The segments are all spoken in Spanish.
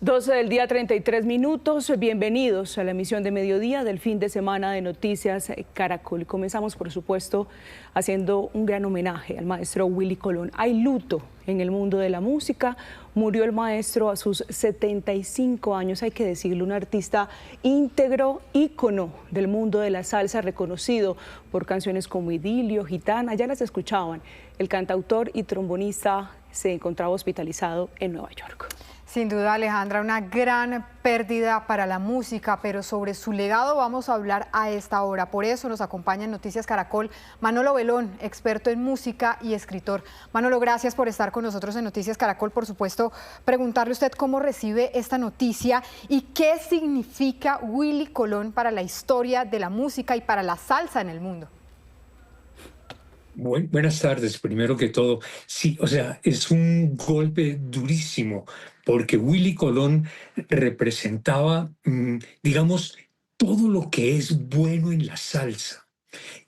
12 del día, 33 minutos. Bienvenidos a la emisión de mediodía del fin de semana de Noticias Caracol. Comenzamos, por supuesto, haciendo un gran homenaje al maestro Willy Colón. Hay luto en el mundo de la música. Murió el maestro a sus 75 años, hay que decirlo, un artista íntegro, ícono del mundo de la salsa, reconocido por canciones como Idilio, Gitana, ya las escuchaban. El cantautor y trombonista se encontraba hospitalizado en Nueva York. Sin duda, Alejandra, una gran pérdida para la música, pero sobre su legado vamos a hablar a esta hora. Por eso nos acompaña en Noticias Caracol Manolo Belón, experto en música y escritor. Manolo, gracias por estar con nosotros en Noticias Caracol. Por supuesto, preguntarle a usted cómo recibe esta noticia y qué significa Willy Colón para la historia de la música y para la salsa en el mundo. Buenas tardes, primero que todo. Sí, o sea, es un golpe durísimo porque Willy Colón representaba, digamos, todo lo que es bueno en la salsa.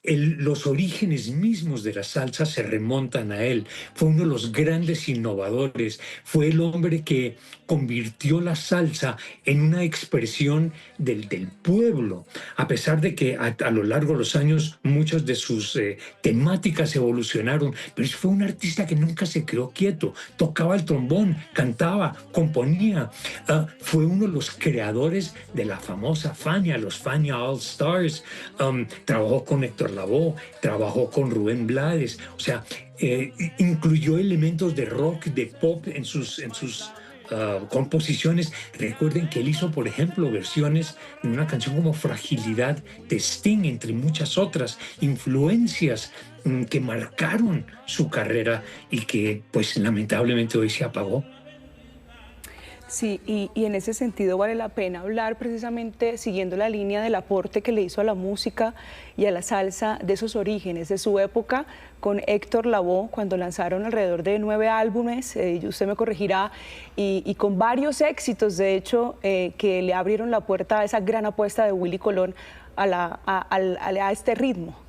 Los orígenes mismos de la salsa se remontan a él. Fue uno de los grandes innovadores. Fue el hombre que convirtió la salsa en una expresión del pueblo. A pesar de que a lo largo de los años muchas de sus temáticas evolucionaron, pero fue un artista que nunca se quedó quieto. Tocaba el trombón, cantaba, componía. Fue uno de los creadores de la famosa Fania, los Fania All Stars. Trabajó con Héctor Lavoe, trabajó con Rubén Blades, o sea, incluyó elementos de rock, de pop en sus composiciones. Recuerden que él hizo, por ejemplo, versiones de una canción como Fragilidad de Sting, entre muchas otras influencias que marcaron su carrera y que, pues, lamentablemente hoy se apagó. Sí, y en ese sentido vale la pena hablar precisamente, siguiendo la línea del aporte que le hizo a la música y a la salsa, de esos orígenes, de su época con Héctor Lavoe, cuando lanzaron alrededor de 9 álbumes, usted me corregirá, y con varios éxitos, de hecho, que le abrieron la puerta a esa gran apuesta de Willy Colón a este ritmo.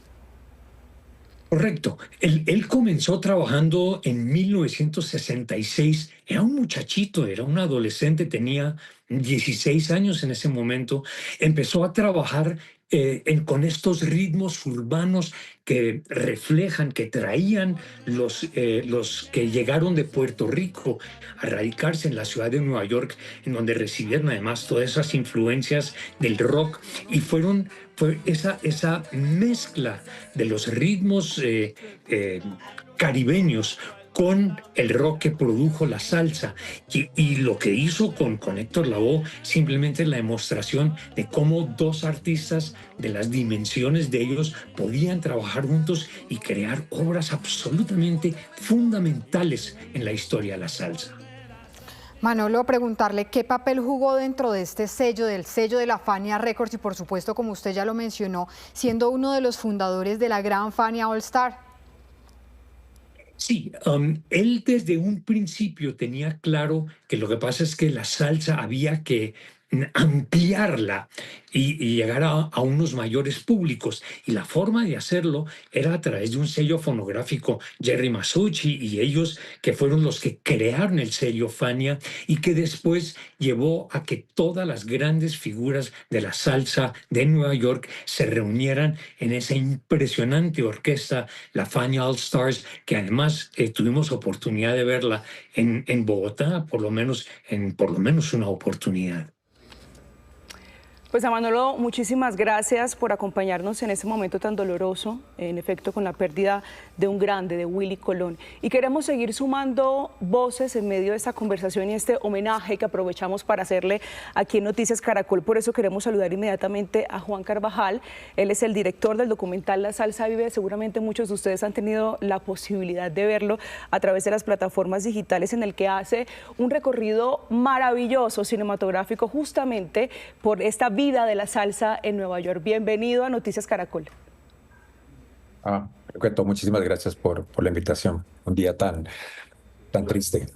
Correcto. Él comenzó trabajando en 1966. Era un muchachito, era un adolescente, tenía 16 años en ese momento. Empezó a trabajar con estos ritmos urbanos que reflejan, que traían los que llegaron de Puerto Rico a radicarse en la ciudad de Nueva York, en donde recibieron además todas esas influencias del rock, y fue esa mezcla de los ritmos caribeños con el rock que produjo la salsa, y lo que hizo con Héctor Lavoe, simplemente la demostración de cómo dos artistas de las dimensiones de ellos podían trabajar juntos y crear obras absolutamente fundamentales en la historia de la salsa. Manolo, preguntarle qué papel jugó dentro de este sello, del sello de la Fania Records, y por supuesto, como usted ya lo mencionó, siendo uno de los fundadores de la gran Fania All Star. Sí, él desde un principio tenía claro que lo que pasa es que la salsa había que ampliarla y llegar a unos mayores públicos, y la forma de hacerlo era a través de un sello fonográfico, Jerry Masucci y ellos, que fueron los que crearon el sello Fania, y que después llevó a que todas las grandes figuras de la salsa de Nueva York se reunieran en esa impresionante orquesta, la Fania All Stars, que además tuvimos oportunidad de verla en Bogotá, por lo menos una oportunidad. Pues a Manolo, muchísimas gracias por acompañarnos en este momento tan doloroso, en efecto, con la pérdida de un grande, de Willy Colón. Y queremos seguir sumando voces en medio de esta conversación y este homenaje que aprovechamos para hacerle aquí en Noticias Caracol. Por eso queremos saludar inmediatamente a Juan Carvajal. Él es el director del documental La Salsa Vive. Seguramente muchos de ustedes han tenido la posibilidad de verlo a través de las plataformas digitales, en el que hace un recorrido maravilloso cinematográfico justamente por esta vida de la salsa en Nueva York. Bienvenido a Noticias Caracol. Perfecto, muchísimas gracias por la invitación. Un día tan triste.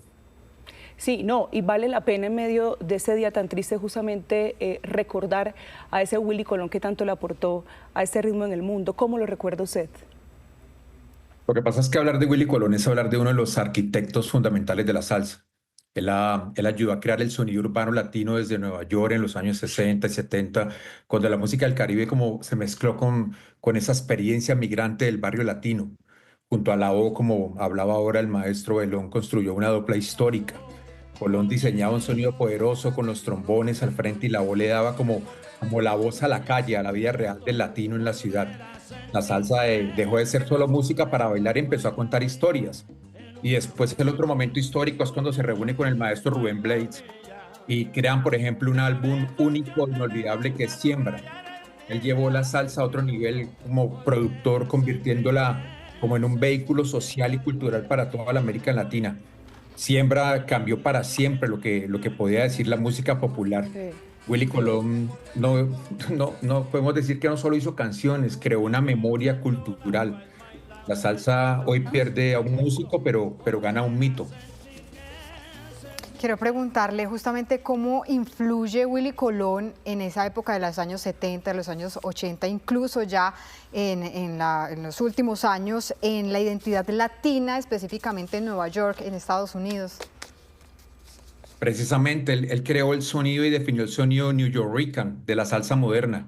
Sí, no, y vale la pena en medio de este día tan triste justamente recordar a ese Willy Colón que tanto le aportó a este ritmo en el mundo. ¿Cómo lo recuerda usted? Lo que pasa es que hablar de Willy Colón es hablar de uno de los arquitectos fundamentales de la salsa. Él ayudó a crear el sonido urbano latino desde Nueva York en los años 60 y 70, cuando la música del Caribe como se mezcló con esa experiencia migrante del barrio latino. Junto a la O, como hablaba ahora el maestro Belón, construyó una dupla histórica. Colón diseñaba un sonido poderoso con los trombones al frente y la voz le daba como la voz a la calle, a la vida real del latino en la ciudad. La salsa dejó de ser solo música para bailar y empezó a contar historias. Y después el otro momento histórico es cuando se reúne con el maestro Rubén Blades y crean, por ejemplo, un álbum único, inolvidable que es Siembra. Él llevó la salsa a otro nivel como productor, convirtiéndola como en un vehículo social y cultural para toda la América Latina. Siembra cambió para siempre lo que podía decir la música popular. Sí. Willy Colón no podemos decir que no solo hizo canciones, creó una memoria cultural. La salsa hoy pierde a un músico, pero gana un mito. Quiero preguntarle justamente cómo influye Willy Colón en esa época de los años 70, de los años 80, incluso ya en los últimos años, en la identidad latina, específicamente en Nueva York, en Estados Unidos. Precisamente, él creó el sonido y definió el sonido newyorrican de la salsa moderna.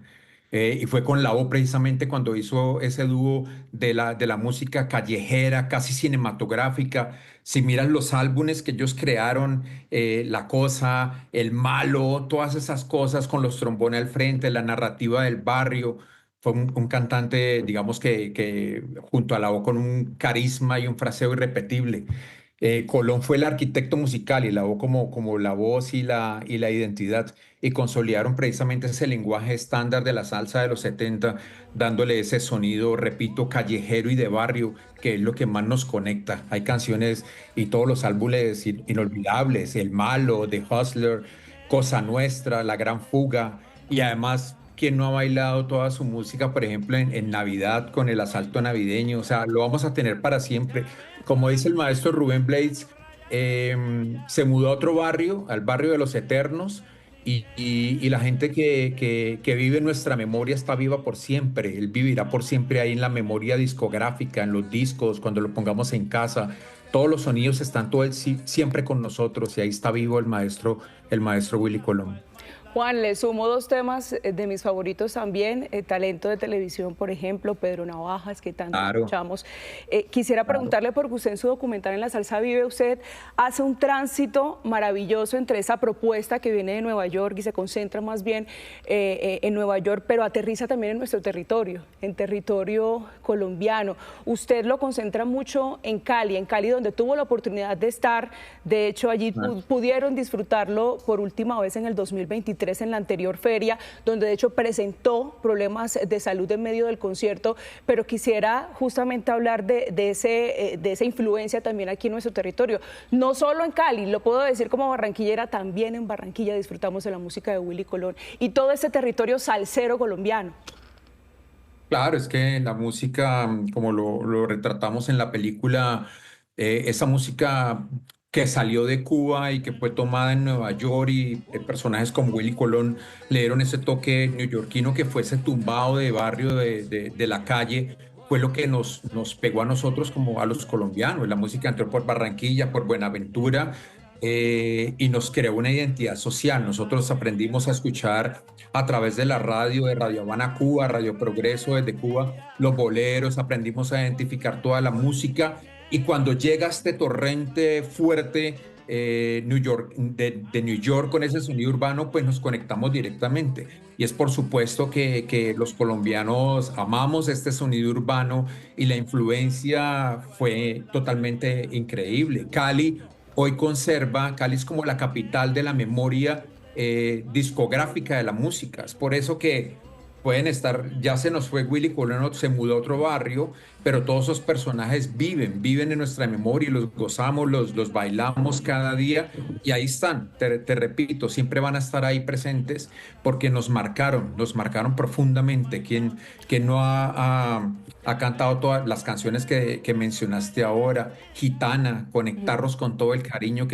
Y fue con la O precisamente cuando hizo ese dúo de la música callejera, casi cinematográfica. Si miras los álbumes que ellos crearon, La Cosa, El Malo, todas esas cosas con los trombones al frente, la narrativa del barrio, fue un cantante, digamos que junto a la O con un carisma y un fraseo irrepetible. Colón fue el arquitecto musical y la O como la voz y la identidad, y consolidaron precisamente ese lenguaje estándar de la salsa de los 70, dándole ese sonido, repito, callejero y de barrio, que es lo que más nos conecta. Hay canciones y todos los álbumes inolvidables, El Malo, The Hustler, Cosa Nuestra, La Gran Fuga, y además, ¿quién no ha bailado toda su música, por ejemplo, en Navidad con el asalto navideño? O sea, lo vamos a tener para siempre. Como dice el maestro Rubén Blades, se mudó a otro barrio, al barrio de los Eternos, y la gente que vive en nuestra memoria está viva por siempre. Él vivirá por siempre ahí en la memoria discográfica, en los discos, cuando lo pongamos en casa. Todos los sonidos están siempre con nosotros y ahí está vivo el maestro Willy Colón. Juan, le sumo dos temas de mis favoritos también, talento de televisión, por ejemplo, Pedro Navajas, que tanto Claro, escuchamos. Quisiera claro. preguntarle, porque usted en su documental En la Salsa Vive, usted hace un tránsito maravilloso entre esa propuesta que viene de Nueva York y se concentra más bien en Nueva York, pero aterriza también en nuestro territorio, en territorio colombiano. Usted lo concentra mucho en Cali donde tuvo la oportunidad de estar. De hecho, allí pudieron disfrutarlo por última vez en el 2023, en la anterior feria, donde de hecho presentó problemas de salud en medio del concierto, pero quisiera justamente hablar de esa influencia también aquí en nuestro territorio. No solo en Cali, lo puedo decir como barranquillera, también en Barranquilla disfrutamos de la música de Willy Colón y todo ese territorio salsero colombiano. Claro, es que la música, como lo retratamos en la película, esa música que salió de Cuba y que fue tomada en Nueva York y personajes como Willy Colón le dieron ese toque neoyorquino que fue ese tumbado de barrio de la calle, fue lo que nos pegó a nosotros como a los colombianos. La música entró por Barranquilla, por Buenaventura, y nos creó una identidad social. Nosotros aprendimos a escuchar a través de la radio, de Radio Habana Cuba, Radio Progreso desde Cuba, los boleros, aprendimos a identificar toda la música, y cuando llega este torrente fuerte New York, de New York con ese sonido urbano, pues nos conectamos directamente. Y es por supuesto que los colombianos amamos este sonido urbano y la influencia fue totalmente increíble. Cali es como la capital de la memoria discográfica de la música. Es por eso que pueden estar, ya se nos fue Willy Colón, se mudó a otro barrio, pero todos esos personajes viven en nuestra memoria y los gozamos, los bailamos cada día, y ahí están, te repito, siempre van a estar ahí presentes porque nos marcaron profundamente. ¿Quién no ha cantado todas las canciones que mencionaste ahora? Gitana, conectarnos con todo el cariño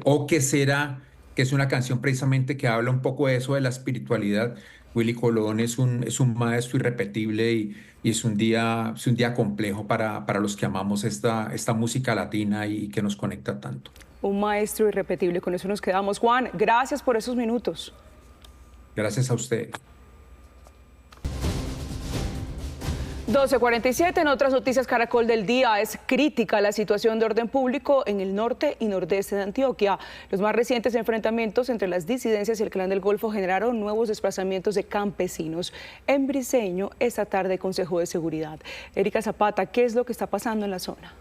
o qué será, que es una canción precisamente que habla un poco de eso, de la espiritualidad. Willy Colón es un maestro irrepetible, y es un día complejo para los que amamos esta música latina y que nos conecta tanto. un maestro irrepetible. Con eso nos quedamos. Juan, gracias por esos minutos. Gracias a usted. 12:47, en otras noticias Caracol del día, es crítica la situación de orden público en el norte y nordeste de Antioquia. Los más recientes enfrentamientos entre las disidencias y el Clan del Golfo generaron nuevos desplazamientos de campesinos. En Briceño, esta tarde, Consejo de Seguridad. Erika Zapata, ¿qué es lo que está pasando en la zona?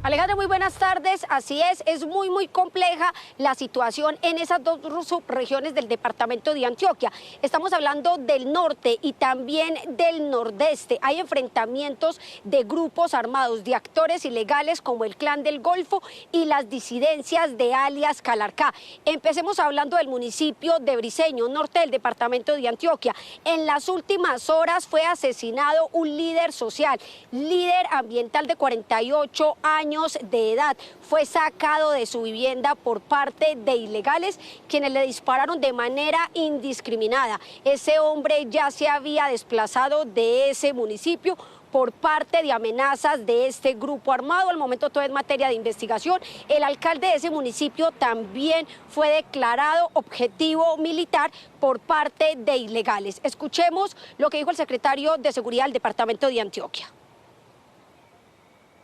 Alejandra, muy buenas tardes. Así es muy compleja la situación en esas dos subregiones del departamento de Antioquia. Estamos hablando del norte y también del nordeste. Hay enfrentamientos de grupos armados, de actores ilegales como el Clan del Golfo y las disidencias de alias Calarcá. Empecemos hablando del municipio de Briceño, norte del departamento de Antioquia. En las últimas horas fue asesinado un líder social, líder ambiental de 48 años de edad. Fue sacado de su vivienda por parte de ilegales quienes le dispararon de manera indiscriminada. Ese hombre ya se había desplazado de ese municipio por parte de amenazas de este grupo armado. Al momento todo es materia de investigación. El alcalde de ese municipio también fue declarado objetivo militar por parte de ilegales. Escuchemos lo que dijo el secretario de Seguridad del departamento de Antioquia.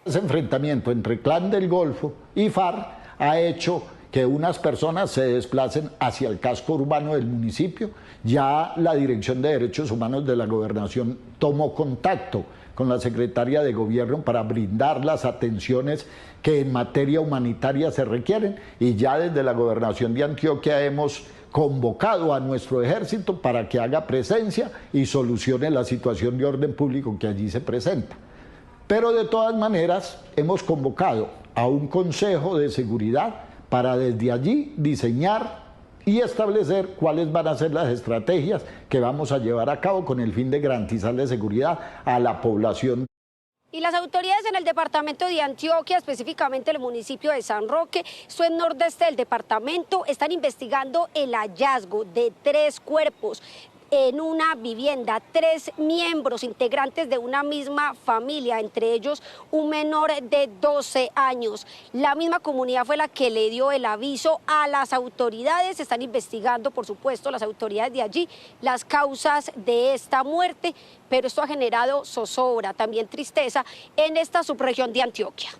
Ese enfrentamiento entre Clan del Golfo y FARC ha hecho que unas personas se desplacen hacia el casco urbano del municipio. Ya la Dirección de Derechos Humanos de la Gobernación tomó contacto con la Secretaría de Gobierno para brindar las atenciones que en materia humanitaria se requieren, y ya desde la Gobernación de Antioquia hemos convocado a nuestro ejército para que haga presencia y solucione la situación de orden público que allí se presenta. Pero de todas maneras hemos convocado a un Consejo de Seguridad para desde allí diseñar y establecer cuáles van a ser las estrategias que vamos a llevar a cabo con el fin de garantizarle seguridad a la población. Y las autoridades en el departamento de Antioquia, específicamente el municipio de San Roque, esto es nordeste del departamento, están investigando el hallazgo de 3 cuerpos en una vivienda, 3 miembros integrantes de una misma familia, entre ellos un menor de 12 años. La misma comunidad fue la que le dio el aviso a las autoridades. Están investigando, por supuesto, las autoridades de allí las causas de esta muerte, pero esto ha generado zozobra, también tristeza en esta subregión de Antioquia.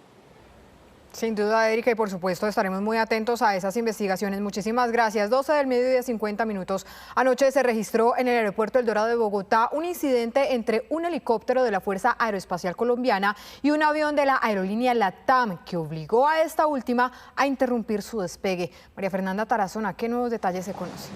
Sin duda, Erika, y por supuesto estaremos muy atentos a esas investigaciones. Muchísimas gracias. 12 del mediodía, 50 minutos. Anoche se registró en el aeropuerto El Dorado de Bogotá un incidente entre un helicóptero de la Fuerza Aeroespacial Colombiana y un avión de la aerolínea LATAM, que obligó a esta última a interrumpir su despegue. María Fernanda Tarazona, ¿qué nuevos detalles se conocen?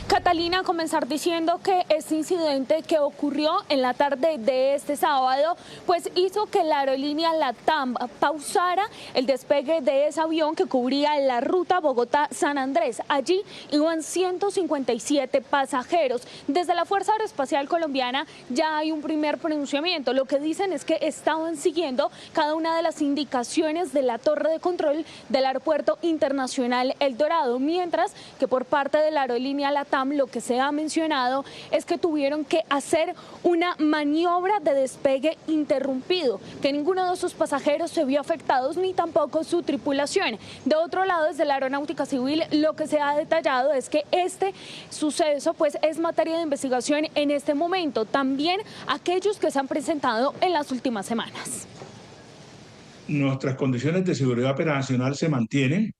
Catalina, comenzar diciendo que este incidente que ocurrió en la tarde de este sábado, pues hizo que la aerolínea LATAM pausara el despegue de ese avión que cubría la ruta Bogotá-San Andrés. Allí iban 157 pasajeros. Desde la Fuerza Aeroespacial Colombiana ya hay un primer pronunciamiento. Lo que dicen es que estaban siguiendo cada una de las indicaciones de la torre de control del Aeropuerto Internacional El Dorado, mientras que por parte de la aerolínea LATAM lo que se ha mencionado es que tuvieron que hacer una maniobra de despegue interrumpido, que ninguno de sus pasajeros se vio afectados ni tampoco su tripulación. De otro lado, desde la Aeronáutica Civil, lo que se ha detallado es que este suceso pues es materia de investigación en este momento, también aquellos que se han presentado en las últimas semanas. Nuestras condiciones de seguridad operacional se mantienen.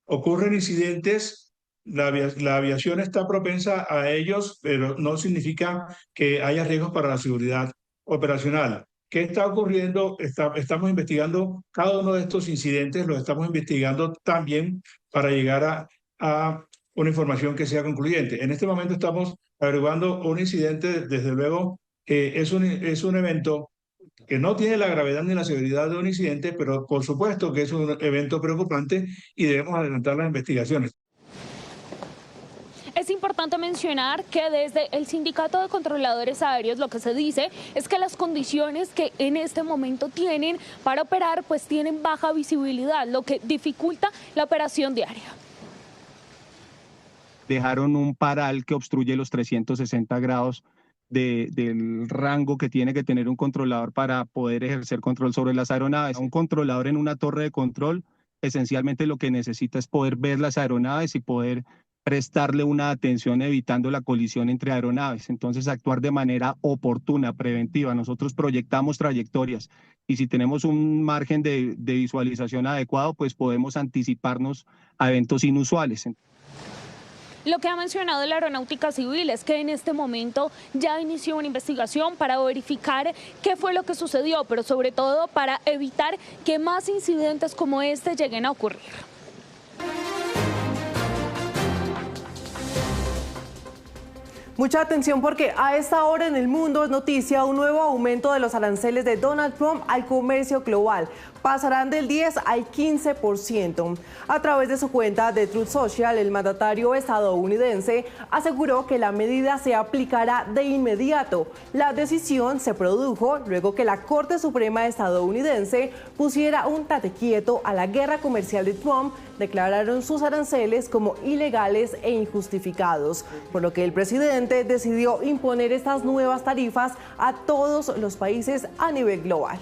Ocurren incidentes. La aviación está propensa a ellos, pero no significa que haya riesgos para la seguridad operacional. ¿Qué está ocurriendo? Estamos investigando cada uno de estos incidentes, los estamos investigando también para llegar a una información que sea concluyente. En este momento estamos averiguando un incidente, desde luego, es un evento que no tiene la gravedad ni la severidad de un incidente, pero por supuesto que es un evento preocupante y debemos adelantar las investigaciones. Es importante mencionar que desde el Sindicato de Controladores Aéreos lo que se dice es que las condiciones que en este momento tienen para operar pues tienen baja visibilidad, lo que dificulta la operación diaria. Dejaron un paral que obstruye los 360 grados del rango que tiene que tener un controlador para poder ejercer control sobre las aeronaves. Un controlador en una torre de control esencialmente lo que necesita es poder ver las aeronaves y poder prestarle una atención evitando la colisión entre aeronaves. Entonces, actuar de manera oportuna, preventiva. Nosotros proyectamos trayectorias y si tenemos un margen de visualización adecuado, pues podemos anticiparnos a eventos inusuales. Lo que ha mencionado la Aeronáutica Civil es que en este momento ya inició una investigación para verificar qué fue lo que sucedió, pero sobre todo para evitar que más incidentes como este lleguen a ocurrir. Mucha atención porque a esta hora en el mundo es noticia un nuevo aumento de los aranceles de Donald Trump al comercio global. Pasarán del 10 al 15%. A través de su cuenta de Truth Social, el mandatario estadounidense aseguró que la medida se aplicará de inmediato. La decisión se produjo luego que la Corte Suprema estadounidense pusiera un tate quieto a la guerra comercial de Trump. Declararon sus aranceles como ilegales e injustificados, por lo que el presidente decidió imponer estas nuevas tarifas a todos los países a nivel global.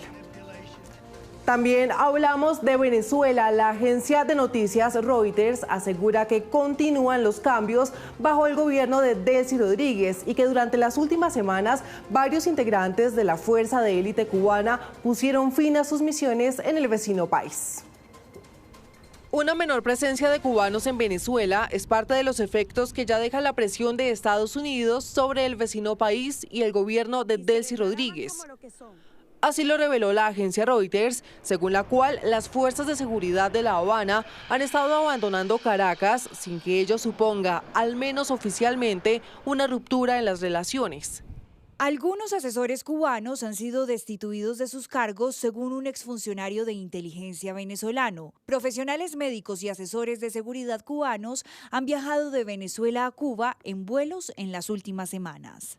También hablamos de Venezuela. La agencia de noticias Reuters asegura que continúan los cambios bajo el gobierno de Delcy Rodríguez y que durante las últimas semanas varios integrantes de la fuerza de élite cubana pusieron fin a sus misiones en el vecino país. Una menor presencia de cubanos en Venezuela es parte de los efectos que ya deja la presión de Estados Unidos sobre el vecino país y el gobierno de Delcy Rodríguez. Así lo reveló la agencia Reuters, según la cual las fuerzas de seguridad de La Habana han estado abandonando Caracas sin que ello suponga, al menos oficialmente, una ruptura en las relaciones. Algunos asesores cubanos han sido destituidos de sus cargos según un exfuncionario de inteligencia venezolano. Profesionales médicos y asesores de seguridad cubanos han viajado de Venezuela a Cuba en vuelos en las últimas semanas.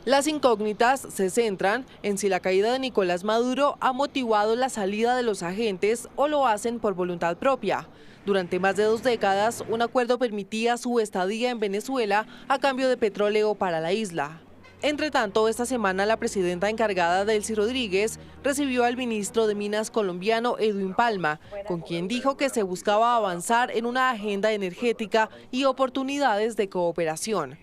Las incógnitas se centran en si la caída de Nicolás Maduro ha motivado la salida de los agentes o lo hacen por voluntad propia. Durante más de 2 décadas, un acuerdo permitía su estadía en Venezuela a cambio de petróleo para la isla. Entre tanto, esta semana la presidenta encargada Delcy Rodríguez recibió al ministro de Minas colombiano Edwin Palma, con quien dijo que se buscaba avanzar en una agenda energética y oportunidades de cooperación.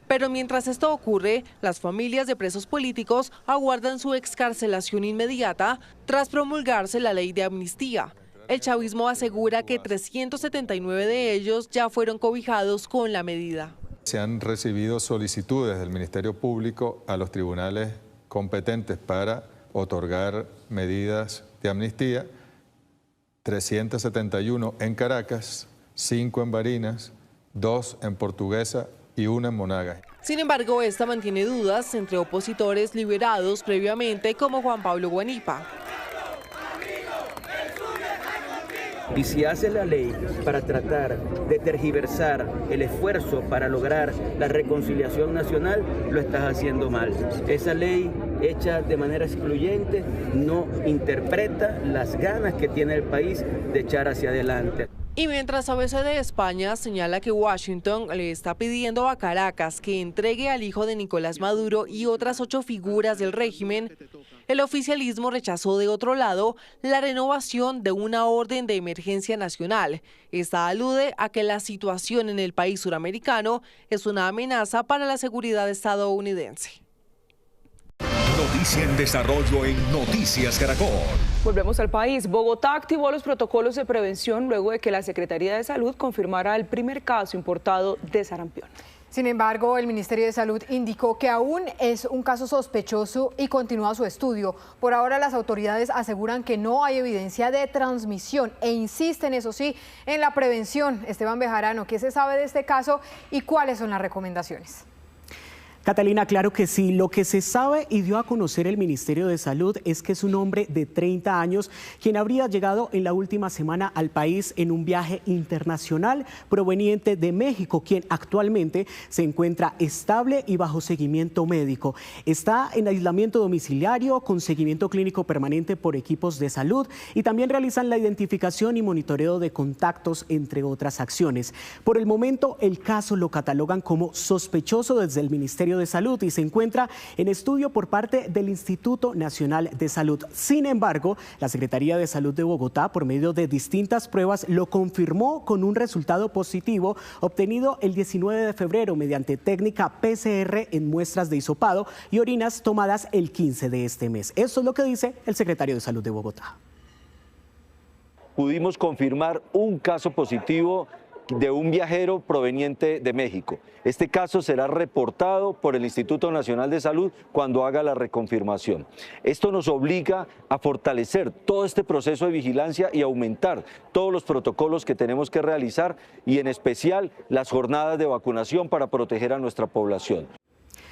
Pero mientras esto ocurre, las familias de presos políticos aguardan su excarcelación inmediata tras promulgarse la ley de amnistía. El chavismo asegura que 379 de ellos ya fueron cobijados con la medida. Se han recibido solicitudes del Ministerio Público a los tribunales competentes para otorgar medidas de amnistía, 371 en Caracas, 5 en Barinas, 2 en Portuguesa y 1 en Monagas. Sin embargo, esta mantiene dudas entre opositores liberados previamente como Juan Pablo Guanipa. Y si hace la ley para tratar de tergiversar el esfuerzo para lograr la reconciliación nacional, lo estás haciendo mal. Esa ley hecha de manera excluyente no interpreta las ganas que tiene el país de echar hacia adelante. Y mientras ABC de España señala que Washington le está pidiendo a Caracas que entregue al hijo de Nicolás Maduro y otras 8 figuras del régimen, el oficialismo rechazó de otro lado la renovación de una orden de emergencia nacional. Esta alude a que la situación en el país suramericano es una amenaza para la seguridad estadounidense. Noticia en desarrollo en Noticias Caracol. Volvemos al país. Bogotá activó los protocolos de prevención luego de que la Secretaría de Salud confirmara el primer caso importado de sarampión. Sin embargo, el Ministerio de Salud indicó que aún es un caso sospechoso y continúa su estudio. Por ahora, las autoridades aseguran que no hay evidencia de transmisión e insisten, eso sí, en la prevención. Esteban Bejarano, ¿qué se sabe de este caso y cuáles son las recomendaciones? Catalina, claro que sí. Lo que se sabe y dio a conocer el Ministerio de Salud es que es un hombre de 30 años quien habría llegado en la última semana al país en un viaje internacional proveniente de México, quien actualmente se encuentra estable y bajo seguimiento médico. Está en aislamiento domiciliario con seguimiento clínico permanente por equipos de salud y también realizan la identificación y monitoreo de contactos, entre otras acciones. Por el momento, el caso lo catalogan como sospechoso desde el Ministerio Ministerio de Salud y se encuentra en estudio por parte del Instituto Nacional de Salud. Sin embargo, la Secretaría de Salud de Bogotá, por medio de distintas pruebas, lo confirmó con un resultado positivo obtenido el 19 de febrero mediante técnica PCR en muestras de hisopado y orinas tomadas el 15 de este mes. Eso es lo que dice el secretario de Salud de Bogotá. Pudimos confirmar un caso positivo de un viajero proveniente de México. Este caso será reportado por el Instituto Nacional de Salud cuando haga la reconfirmación. Esto nos obliga a fortalecer todo este proceso de vigilancia y aumentar todos los protocolos que tenemos que realizar y en especial las jornadas de vacunación para proteger a nuestra población.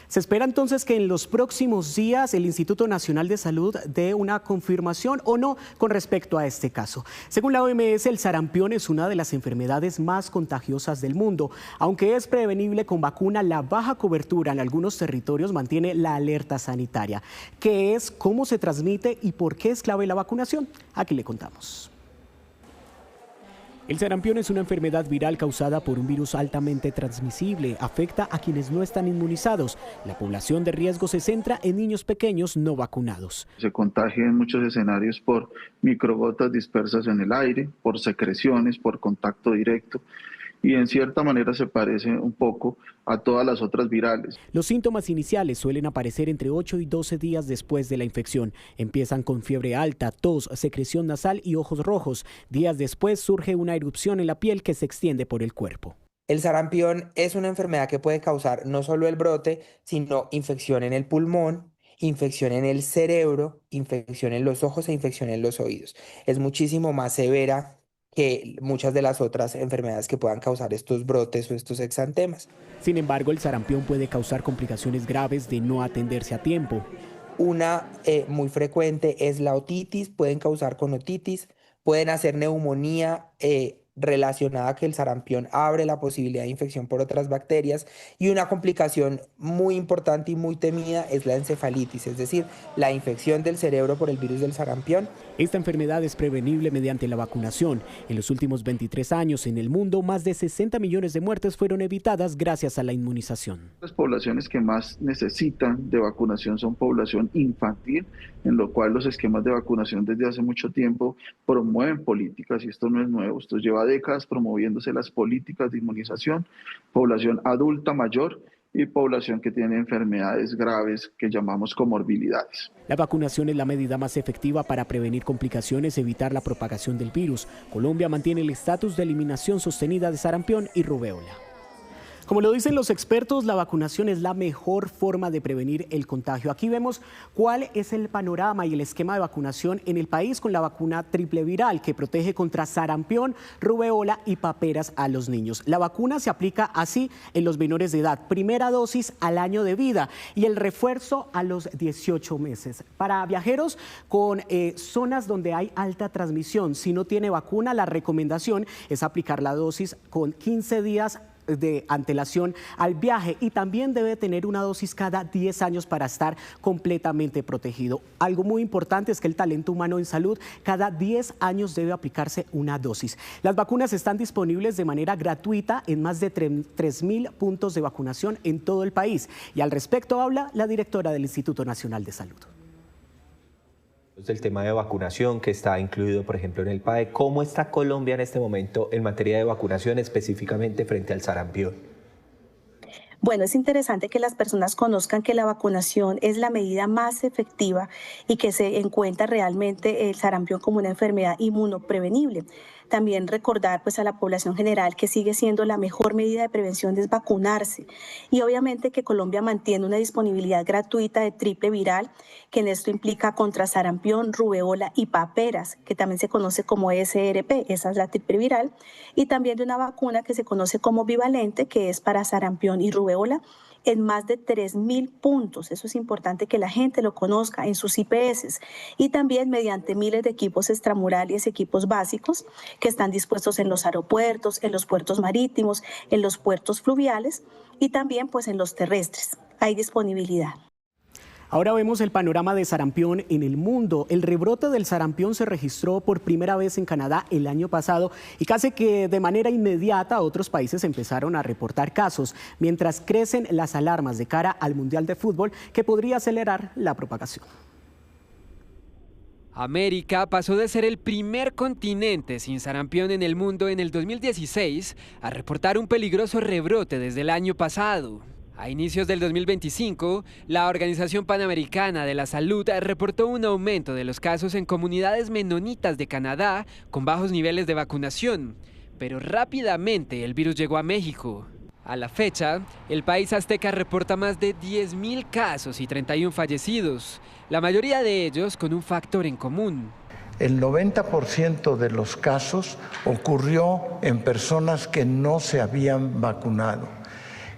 Se espera entonces que en los próximos días el Instituto Nacional de Salud dé una confirmación o no con respecto a este caso. Según la OMS, el sarampión es una de las enfermedades más contagiosas del mundo. Aunque es prevenible con vacuna, la baja cobertura en algunos territorios mantiene la alerta sanitaria. ¿Qué es, cómo se transmite y por qué es clave la vacunación? Aquí le contamos. El sarampión es una enfermedad viral causada por un virus altamente transmisible. Afecta a quienes no están inmunizados. La población de riesgo se centra en niños pequeños no vacunados. Se contagia en muchos escenarios por microgotas dispersas en el aire, por secreciones, por contacto directo. Y en cierta manera se parece un poco a todas las otras virales. Los síntomas iniciales suelen aparecer entre 8 y 12 días después de la infección. Empiezan con fiebre alta, tos, secreción nasal y ojos rojos. Días después surge una erupción en la piel que se extiende por el cuerpo. El sarampión es una enfermedad que puede causar no solo el brote, sino infección en el pulmón, infección en el cerebro, infección en los ojos e infección en los oídos. Es muchísimo más severa que muchas de las otras enfermedades que puedan causar estos brotes o estos exantemas. Sin embargo, el sarampión puede causar complicaciones graves de no atenderse a tiempo. Una muy frecuente es la otitis, pueden causar con otitis, pueden hacer neumonía relacionada a que el sarampión abre la posibilidad de infección por otras bacterias, y una complicación muy importante y muy temida es la encefalitis, es decir, la infección del cerebro por el virus del sarampión. Esta enfermedad es prevenible mediante la vacunación. En los últimos 23 años en el mundo, más de 60 millones de muertes fueron evitadas gracias a la inmunización. Las poblaciones que más necesitan de vacunación son población infantil, en lo cual los esquemas de vacunación desde hace mucho tiempo promueven políticas, y esto no es nuevo, esto lleva décadas promoviéndose las políticas de inmunización, población adulta mayor y población que tiene enfermedades graves que llamamos comorbilidades. La vacunación es la medida más efectiva para prevenir complicaciones y evitar la propagación del virus. Colombia mantiene el estatus de eliminación sostenida de sarampión y rubéola. Como lo dicen los expertos, la vacunación es la mejor forma de prevenir el contagio. Aquí vemos cuál es el panorama y el esquema de vacunación en el país con la vacuna triple viral que protege contra sarampión, rubéola y paperas a los niños. La vacuna se aplica así en los menores de edad, primera dosis al año de vida y el refuerzo a los 18 meses. Para viajeros con zonas donde hay alta transmisión, si no tiene vacuna, la recomendación es aplicar la dosis con 15 días de antelación al viaje, y también debe tener una dosis cada 10 años para estar completamente protegido. Algo muy importante es que el talento humano en salud cada 10 años debe aplicarse una dosis. Las vacunas están disponibles de manera gratuita en más de 3.000 puntos de vacunación en todo el país, y al respecto habla la directora del Instituto Nacional de Salud. Del tema de vacunación que está incluido, por ejemplo, en el PAE. ¿Cómo está Colombia en este momento en materia de vacunación, específicamente frente al sarampión? Bueno, es interesante que las personas conozcan que la vacunación es la medida más efectiva y que se encuentra realmente el sarampión como una enfermedad inmunoprevenible. También recordar pues a la población general que sigue siendo la mejor medida de prevención es vacunarse, y obviamente que Colombia mantiene una disponibilidad gratuita de triple viral, que en esto implica contra sarampión, rubéola y paperas, que también se conoce como SRP, esa es la triple viral, y también de una vacuna que se conoce como bivalente, que es para sarampión y rubéola, en más de 3.000 puntos. Eso es importante que la gente lo conozca en sus IPS, y también mediante miles de equipos extramurales, equipos básicos que están dispuestos en los aeropuertos, en los puertos marítimos, en los puertos fluviales y también pues en los terrestres. Hay disponibilidad. Ahora vemos el panorama de sarampión en el mundo. El rebrote del sarampión se registró por primera vez en Canadá el año pasado y casi que de manera inmediata otros países empezaron a reportar casos, mientras crecen las alarmas de cara al Mundial de Fútbol que podría acelerar la propagación. América pasó de ser el primer continente sin sarampión en el mundo en el 2016 a reportar un peligroso rebrote desde el año pasado. A inicios del 2025, la Organización Panamericana de la Salud reportó un aumento de los casos en comunidades menonitas de Canadá con bajos niveles de vacunación, pero rápidamente el virus llegó a México. A la fecha, el país azteca reporta más de 10.000 casos y 31 fallecidos, la mayoría de ellos con un factor en común. El 90% de los casos ocurrió en personas que no se habían vacunado.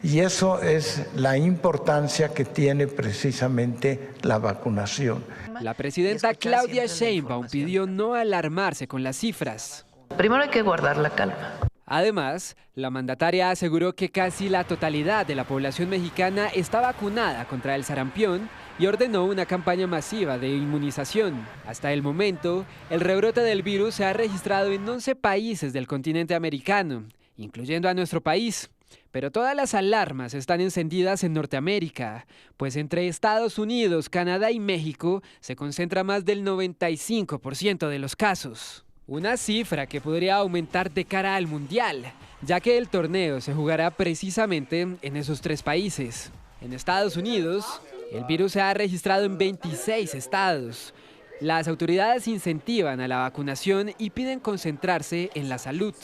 Y eso es la importancia que tiene precisamente la vacunación. La presidenta Claudia Sheinbaum pidió no alarmarse con las cifras. Primero hay que guardar la calma. Además, la mandataria aseguró que casi la totalidad de la población mexicana está vacunada contra el sarampión y ordenó una campaña masiva de inmunización. Hasta el momento, el rebrote del virus se ha registrado en 11 países del continente americano, incluyendo a nuestro país. Pero todas las alarmas están encendidas en Norteamérica, pues entre Estados Unidos, Canadá y México se concentra más del 95% de los casos. Una cifra que podría aumentar de cara al Mundial, ya que el torneo se jugará precisamente en esos tres países. En Estados Unidos, el virus se ha registrado en 26 estados. Las autoridades incentivan a la vacunación y piden concentrarse en la salud.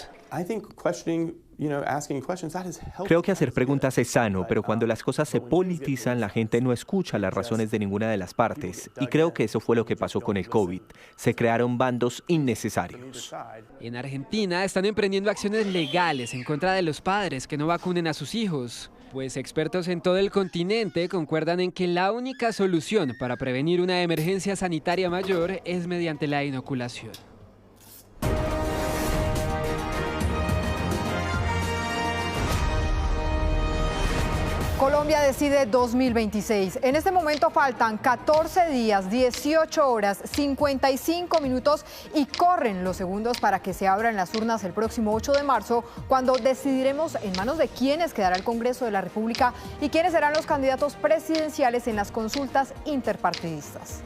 Creo que hacer preguntas es sano, pero cuando las cosas se politizan, la gente no escucha las razones de ninguna de las partes. Y creo que eso fue lo que pasó con el COVID. Se crearon bandos innecesarios. En Argentina están emprendiendo acciones legales en contra de los padres que no vacunen a sus hijos, pues expertos en todo el continente concuerdan en que la única solución para prevenir una emergencia sanitaria mayor es mediante la inoculación. Colombia decide 2026. En este momento faltan 14 días, 18 horas, 55 minutos y corren los segundos para que se abran las urnas el próximo 8 de marzo, cuando decidiremos en manos de quiénes quedará el Congreso de la República y quiénes serán los candidatos presidenciales en las consultas interpartidistas.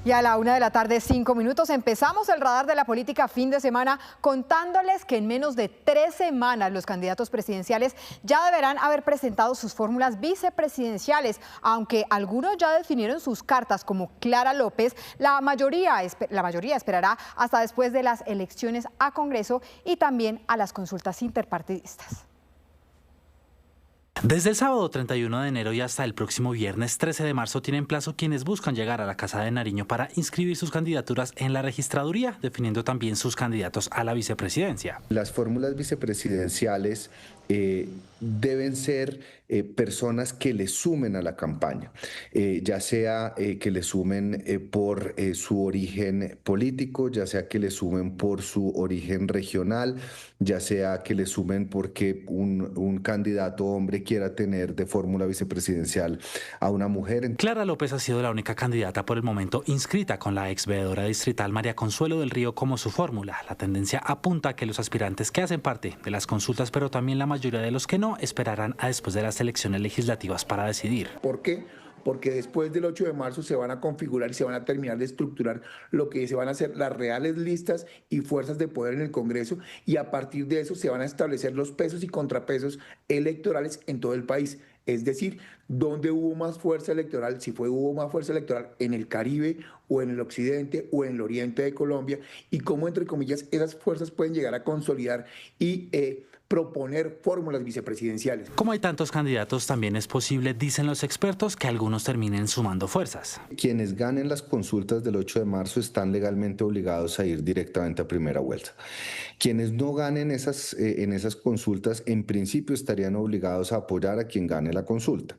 Y a la 1:05 p.m. empezamos el radar de la política fin de semana contándoles que en menos de 3 semanas los candidatos presidenciales ya deberán haber presentado sus fórmulas vicepresidenciales, aunque algunos ya definieron sus cartas, como Clara López. La mayoría esperará hasta después de las elecciones a Congreso y también a las consultas interpartidistas. Desde el sábado 31 de enero y hasta el próximo viernes 13 de marzo tienen plazo quienes buscan llegar a la Casa de Nariño para inscribir sus candidaturas en la registraduría, definiendo también sus candidatos a la vicepresidencia. Las fórmulas vicepresidenciales deben ser personas que le sumen a la campaña, ya sea que le sumen por su origen político, ya sea que le sumen por su origen regional, ya sea que le sumen porque un candidato hombre quiera tener de fórmula vicepresidencial a una mujer. Clara López ha sido la única candidata por el momento inscrita con la ex veedora distrital María Consuelo del Río como su fórmula. La tendencia apunta a que los aspirantes que hacen parte de las consultas, pero también la mayoría de los que no, esperarán a después de las elecciones legislativas para decidir. ¿Por qué? Porque después del 8 de marzo se van a configurar y se van a terminar de estructurar lo que se van a hacer las reales listas y fuerzas de poder en el Congreso, y a partir de eso se van a establecer los pesos y contrapesos electorales en todo el país. Es decir, dónde hubo más fuerza electoral, si hubo más fuerza electoral en el Caribe o en el occidente o en el oriente de Colombia, y cómo, entre comillas, esas fuerzas pueden llegar a consolidar y proponer fórmulas vicepresidenciales. Como hay tantos candidatos, también es posible, dicen los expertos, que algunos terminen sumando fuerzas. Quienes ganen las consultas del 8 de marzo están legalmente obligados a ir directamente a primera vuelta. Quienes no ganen en esas consultas, en principio estarían obligados a apoyar a quien gane la consulta.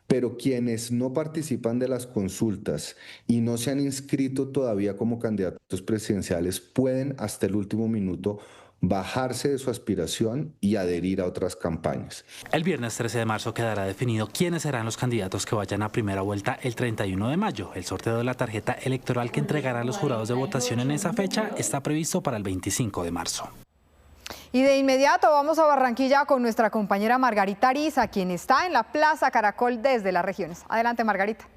Pero quienes no participan de las consultas y no se han inscrito todavía como candidatos presidenciales pueden hasta el último minuto bajarse de su aspiración y adherir a otras campañas. El viernes 13 de marzo quedará definido quiénes serán los candidatos que vayan a primera vuelta el 31 de mayo. El sorteo de la tarjeta electoral que entregarán los jurados de votación en esa fecha está previsto para el 25 de marzo. Y de inmediato vamos a Barranquilla con nuestra compañera Margarita Ariza, quien está en la Plaza Caracol desde las regiones. Adelante, Margarita.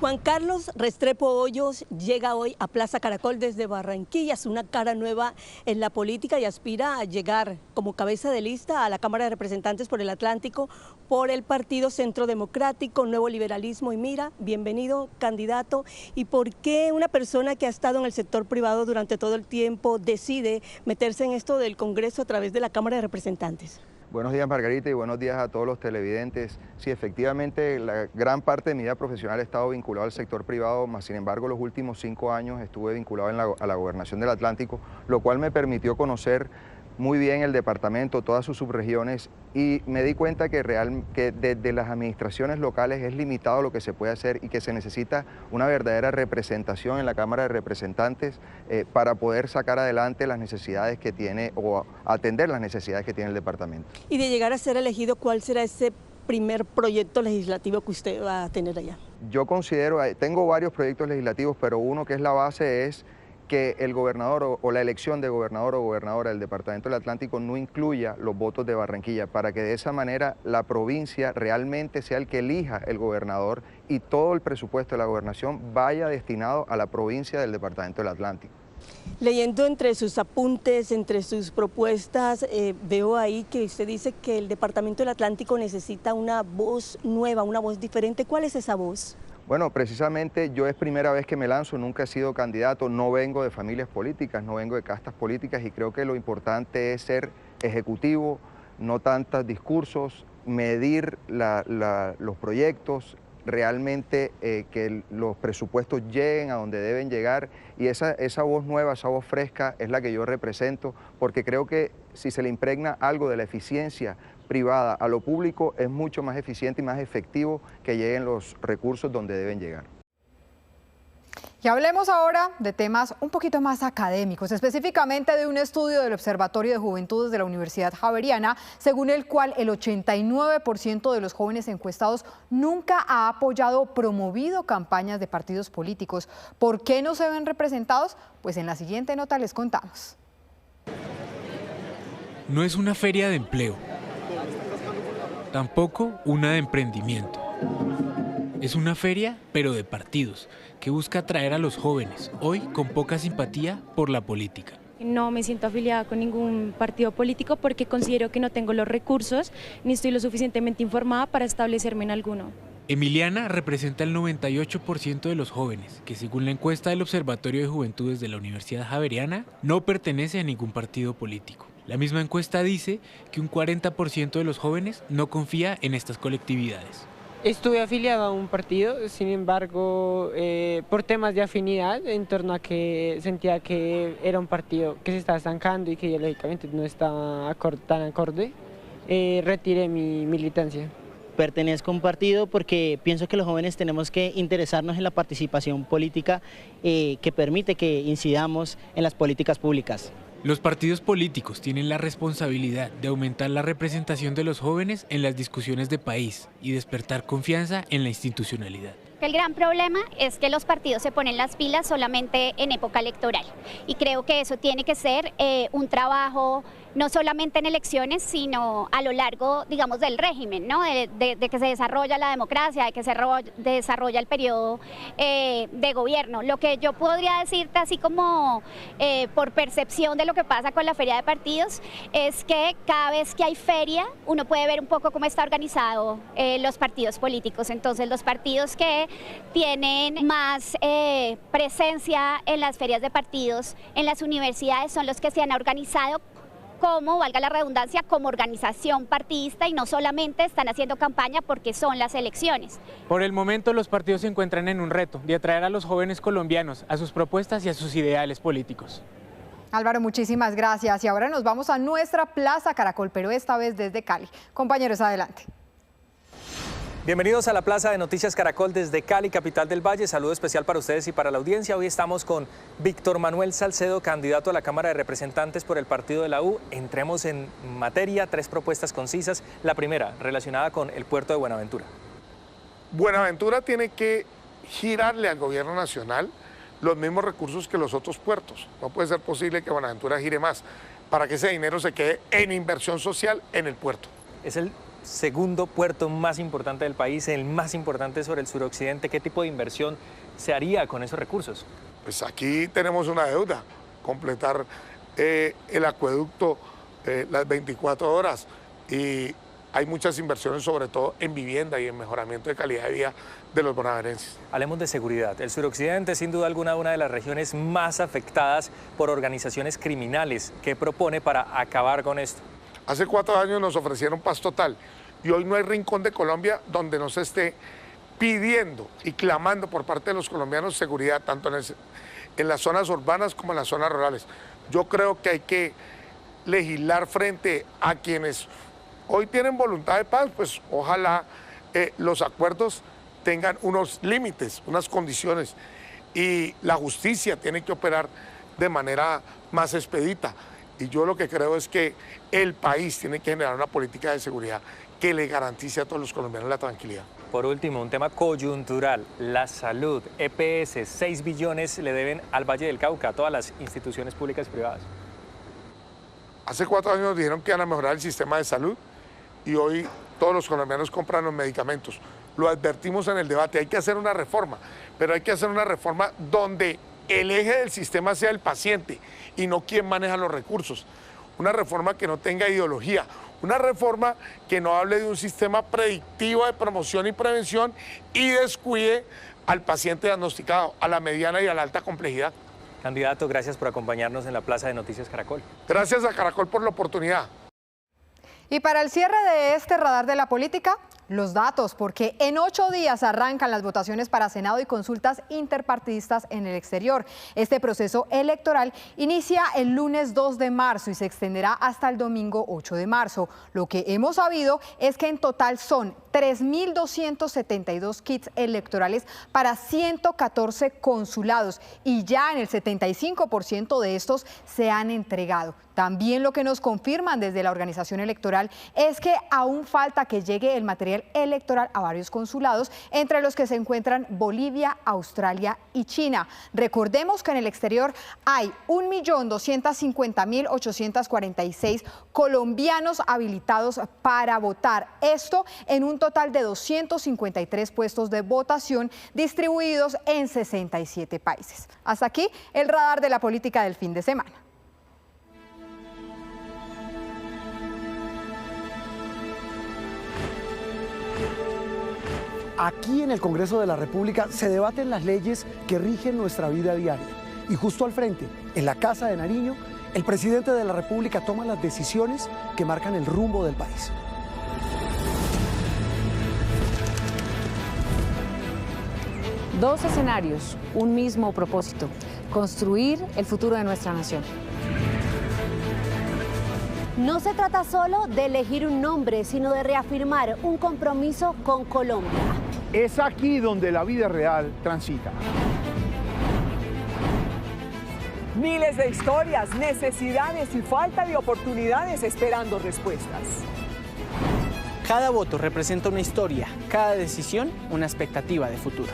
Juan Carlos Restrepo Hoyos llega hoy a Plaza Caracol desde Barranquilla. Es una cara nueva en la política y aspira a llegar como cabeza de lista a la Cámara de Representantes por el Atlántico por el Partido Centro Democrático, Nuevo Liberalismo y Mira. Bienvenido, candidato. ¿Y por qué una persona que ha estado en el sector privado durante todo el tiempo decide meterse en esto del Congreso a través de la Cámara de Representantes? Buenos días, Margarita, y buenos días a todos los televidentes. Sí, efectivamente, la gran parte de mi vida profesional he estado vinculado al sector privado, más sin embargo, los últimos 5 años estuve vinculado a la Gobernación del Atlántico, lo cual me permitió conocer muy bien el departamento, todas sus subregiones, y me di cuenta que desde las administraciones locales es limitado lo que se puede hacer y que se necesita una verdadera representación en la Cámara de Representantes para poder sacar adelante las necesidades que tiene o atender las necesidades que tiene el departamento. Y de llegar a ser elegido, ¿cuál será ese primer proyecto legislativo que usted va a tener allá? Yo considero, tengo varios proyectos legislativos, pero uno que es la base es que el gobernador o la elección de gobernador o gobernadora del Departamento del Atlántico no incluya los votos de Barranquilla, para que de esa manera la provincia realmente sea el que elija el gobernador y todo el presupuesto de la gobernación vaya destinado a la provincia del Departamento del Atlántico. Leyendo entre sus apuntes, entre sus propuestas, veo ahí que usted dice que el Departamento del Atlántico necesita una voz nueva, una voz diferente. ¿Cuál es esa voz? Bueno, precisamente yo es primera vez que me lanzo, nunca he sido candidato, no vengo de familias políticas, no vengo de castas políticas y creo que lo importante es ser ejecutivo, no tantos discursos, medir los proyectos, realmente que los presupuestos lleguen a donde deben llegar y esa voz nueva, esa voz fresca es la que yo represento porque creo que si se le impregna algo de la eficiencia privada a lo público es mucho más eficiente y más efectivo que lleguen los recursos donde deben llegar. Y hablemos ahora de temas un poquito más académicos, específicamente de un estudio del Observatorio de Juventudes de la Universidad Javeriana, según el cual el 89% de los jóvenes encuestados nunca ha apoyado o promovido campañas de partidos políticos. ¿Por qué no se ven representados? Pues en la siguiente nota les contamos. No es una feria de empleo, tampoco una de emprendimiento. Es una feria, pero de partidos, que busca atraer a los jóvenes, hoy con poca simpatía por la política. No me siento afiliada con ningún partido político porque considero que no tengo los recursos ni estoy lo suficientemente informada para establecerme en alguno. Emiliana representa el 98% de los jóvenes, que según la encuesta del Observatorio de Juventudes de la Universidad Javeriana, no pertenece a ningún partido político. La misma encuesta dice que un 40% de los jóvenes no confía en estas colectividades. Estuve afiliado a un partido, sin embargo, por temas de afinidad, en torno a que sentía que era un partido que se estaba estancando y que ideológicamente no estaba tan acorde, retiré mi militancia. Pertenezco a un partido porque pienso que los jóvenes tenemos que interesarnos en la participación política que permite que incidamos en las políticas públicas. Los partidos políticos tienen la responsabilidad de aumentar la representación de los jóvenes en las discusiones de país y despertar confianza en la institucionalidad. El gran problema es que los partidos se ponen las pilas solamente en época electoral y creo que eso tiene que ser un trabajo no solamente en elecciones, sino a lo largo, digamos, del régimen, ¿no? de que se desarrolla la democracia, de que se desarrolla el periodo de gobierno. Lo que yo podría decirte, así como por percepción de lo que pasa con la feria de partidos, es que cada vez que hay feria, uno puede ver un poco cómo está organizado los partidos políticos. Entonces, los partidos que tienen más presencia en las ferias de partidos, en las universidades, son los que se han organizado como, valga la redundancia, como organización partidista y no solamente están haciendo campaña porque son las elecciones. Por el momento los partidos se encuentran en un reto de atraer a los jóvenes colombianos a sus propuestas y a sus ideales políticos. Álvaro, muchísimas gracias. Y ahora nos vamos a nuestra Plaza Caracol, pero esta vez desde Cali. Compañeros, adelante. Bienvenidos a la Plaza de Noticias Caracol desde Cali, capital del Valle. Saludo especial para ustedes y para la audiencia. Hoy estamos con Víctor Manuel Salcedo, candidato a la Cámara de Representantes por el partido de la U. Entremos en materia, 3 propuestas concisas. La primera, relacionada con el puerto de Buenaventura. Buenaventura tiene que girarle al gobierno nacional los mismos recursos que los otros puertos. No puede ser posible que Buenaventura gire más para que ese dinero se quede en inversión social en el puerto. Es el segundo puerto más importante del país, el más importante sobre el suroccidente. ¿Qué tipo de inversión se haría con esos recursos? Pues aquí tenemos una deuda, completar el acueducto las 24 horas y hay muchas inversiones sobre todo en vivienda y en mejoramiento de calidad de vida de los bonaerenses. Hablemos de seguridad. El suroccidente es sin duda alguna una de las regiones más afectadas por organizaciones criminales. ¿Qué propone para acabar con esto? Hace 4 años nos ofrecieron paz total y hoy no hay rincón de Colombia donde no se esté pidiendo y clamando por parte de los colombianos seguridad, tanto en las zonas urbanas como en las zonas rurales. Yo creo que hay que legislar frente a quienes hoy tienen voluntad de paz, pues ojalá los acuerdos tengan unos límites, unas condiciones y la justicia tiene que operar de manera más expedita. Y yo lo que creo es que el país tiene que generar una política de seguridad que le garantice a todos los colombianos la tranquilidad. Por último, un tema coyuntural, la salud. EPS, 6 billones le deben al Valle del Cauca, a todas las instituciones públicas y privadas. Hace 4 años nos dijeron que iban a mejorar el sistema de salud y hoy todos los colombianos compran los medicamentos. Lo advertimos en el debate, hay que hacer una reforma, pero hay que hacer una reforma donde el eje del sistema sea el paciente y no quien maneja los recursos. Una reforma que no tenga ideología, una reforma que no hable de un sistema predictivo de promoción y prevención y descuide al paciente diagnosticado, a la mediana y a la alta complejidad. Candidato, gracias por acompañarnos en la Plaza de Noticias Caracol. Gracias a Caracol por la oportunidad. Y para el cierre de este radar de la política, los datos, porque en 8 días arrancan las votaciones para Senado y consultas interpartidistas en el exterior. Este proceso electoral inicia el lunes 2 de marzo y se extenderá hasta el domingo 8 de marzo. Lo que hemos sabido es que en total son 3.272 kits electorales para 114 consulados y ya en el 75% de estos se han entregado. También lo que nos confirman desde la organización electoral es que aún falta que llegue el material electoral a varios consulados, entre los que se encuentran Bolivia, Australia y China. Recordemos que en el exterior hay 1.250.846 colombianos habilitados para votar. Esto en un total de 253 puestos de votación distribuidos en 67 países. Hasta aquí el radar de la política del fin de semana. Aquí en el Congreso de la República se debaten las leyes que rigen nuestra vida diaria. Y justo al frente, en la Casa de Nariño, el presidente de la República toma las decisiones que marcan el rumbo del país. Dos escenarios, un mismo propósito: construir el futuro de nuestra nación. No se trata solo de elegir un nombre, sino de reafirmar un compromiso con Colombia. Es aquí donde la vida real transita. Miles de historias, necesidades y falta de oportunidades esperando respuestas. Cada voto representa una historia, cada decisión una expectativa de futuro.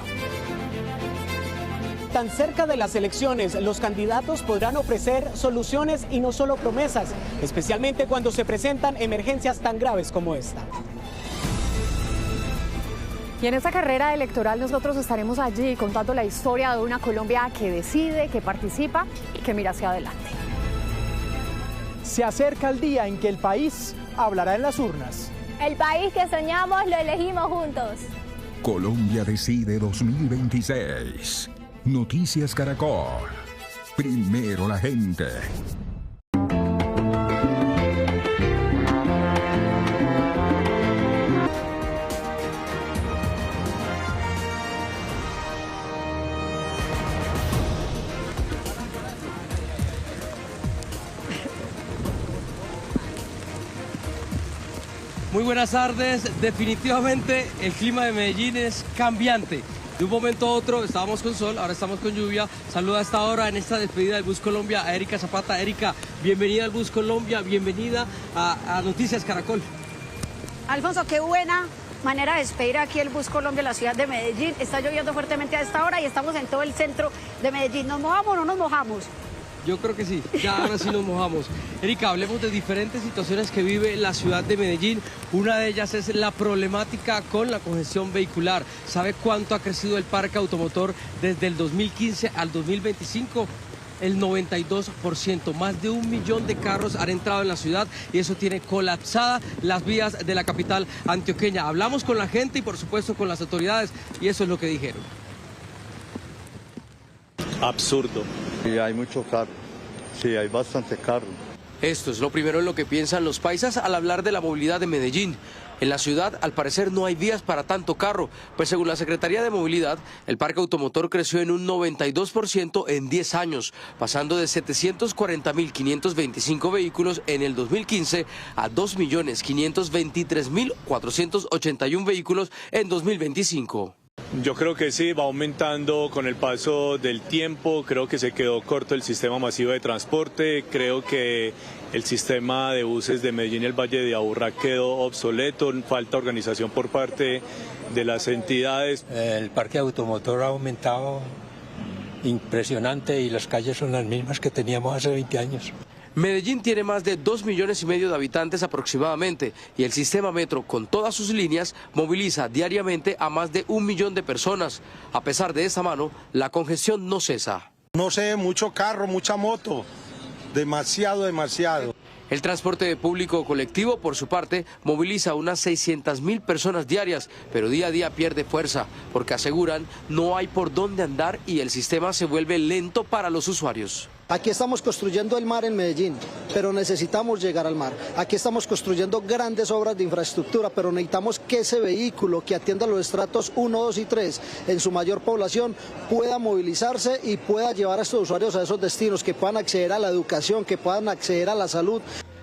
Tan cerca de las elecciones, los candidatos podrán ofrecer soluciones y no solo promesas, especialmente cuando se presentan emergencias tan graves como esta. Y en esta carrera electoral nosotros estaremos allí contando la historia de una Colombia que decide, que participa y que mira hacia adelante. Se acerca el día en que el país hablará en las urnas. El país que soñamos lo elegimos juntos. Colombia Decide 2026. Noticias Caracol. Primero la gente. Muy buenas tardes. Definitivamente el clima de Medellín es cambiante. De un momento a otro estábamos con sol, ahora estamos con lluvia. Saluda a esta hora en esta despedida del Bus Colombia a Erika Zapata. Erika, bienvenida al Bus Colombia, bienvenida a Noticias Caracol. Alfonso, qué buena manera de despedir aquí el Bus Colombia en la ciudad de Medellín. Está lloviendo fuertemente a esta hora y estamos en todo el centro de Medellín. ¿Nos mojamos o no nos mojamos? Yo creo que sí, ya ahora sí nos mojamos. Erika, hablemos de diferentes situaciones que vive la ciudad de Medellín. Una de ellas es la problemática con la congestión vehicular. ¿Sabe cuánto ha crecido el parque automotor desde el 2015 al 2025? El 92%, más de 1 millón de carros han entrado en la ciudad y eso tiene colapsadas las vías de la capital antioqueña. Hablamos con la gente y por supuesto con las autoridades y eso es lo que dijeron. Absurdo. Sí, hay mucho carro. Sí, hay bastante carro. Esto es lo primero en lo que piensan los paisas al hablar de la movilidad de Medellín. En la ciudad, al parecer, no hay vías para tanto carro, pues según la Secretaría de Movilidad, el parque automotor creció en un 92% en 10 años, pasando de 740.525 vehículos en el 2015 a 2.523.481 vehículos en 2025. Yo creo que sí, va aumentando con el paso del tiempo, creo que se quedó corto el sistema masivo de transporte, creo que el sistema de buses de Medellín y el Valle de Aburrá quedó obsoleto, falta organización por parte de las entidades. El parque automotor ha aumentado impresionante y las calles son las mismas que teníamos hace 20 años. Medellín tiene más de 2,5 millones de habitantes aproximadamente y el sistema metro con todas sus líneas moviliza diariamente a más de 1 millón de personas. A pesar de esta mano, la congestión no cesa. No sé, mucho carro, mucha moto, demasiado. El transporte público colectivo, por su parte, moviliza unas 600.000 personas diarias, pero día a día pierde fuerza, porque aseguran no hay por dónde andar y el sistema se vuelve lento para los usuarios. Aquí estamos construyendo el mar en Medellín, pero necesitamos llegar al mar. Aquí estamos construyendo grandes obras de infraestructura, pero necesitamos que ese vehículo que atienda los estratos 1, 2 y 3 en su mayor población pueda movilizarse y pueda llevar a estos usuarios a esos destinos, que puedan acceder a la educación, que puedan acceder a la salud.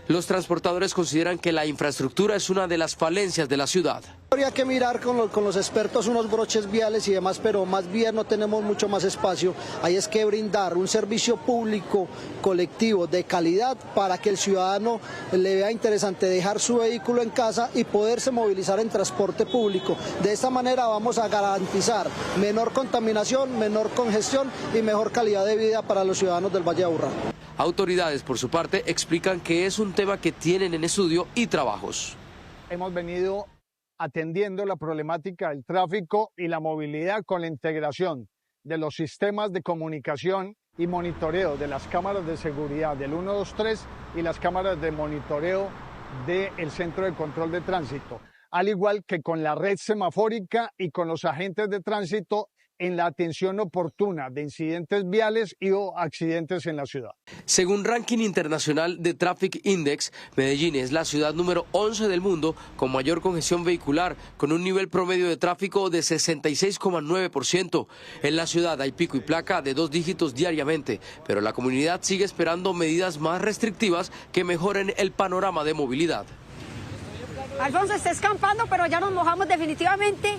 Los transportadores consideran que la infraestructura es una de las falencias de la ciudad. Habría que mirar con los expertos unos broches viales y demás, pero más bien no tenemos mucho más espacio. Ahí es que brindar un servicio público colectivo de calidad para que el ciudadano le vea interesante dejar su vehículo en casa y poderse movilizar en transporte público. De esta manera vamos a garantizar menor contaminación, menor congestión y mejor calidad de vida para los ciudadanos del Valle de Aburrá. Autoridades, por su parte, explican que es un tema que tienen en estudio y trabajos. Hemos venido atendiendo la problemática del tráfico y la movilidad con la integración de los sistemas de comunicación y monitoreo de las cámaras de seguridad del 123 y las cámaras de monitoreo del Centro de Control de Tránsito, al igual que con la red semafórica y con los agentes de tránsito en la atención oportuna de incidentes viales y o accidentes en la ciudad. Según ranking internacional de Traffic Index, Medellín es la ciudad número 11 del mundo con mayor congestión vehicular, con un nivel promedio de tráfico de 66,9%. En la ciudad hay pico y placa de 2 dígitos diariamente, pero la comunidad sigue esperando medidas más restrictivas que mejoren el panorama de movilidad. Alfonso, está escampando, pero ya nos mojamos definitivamente.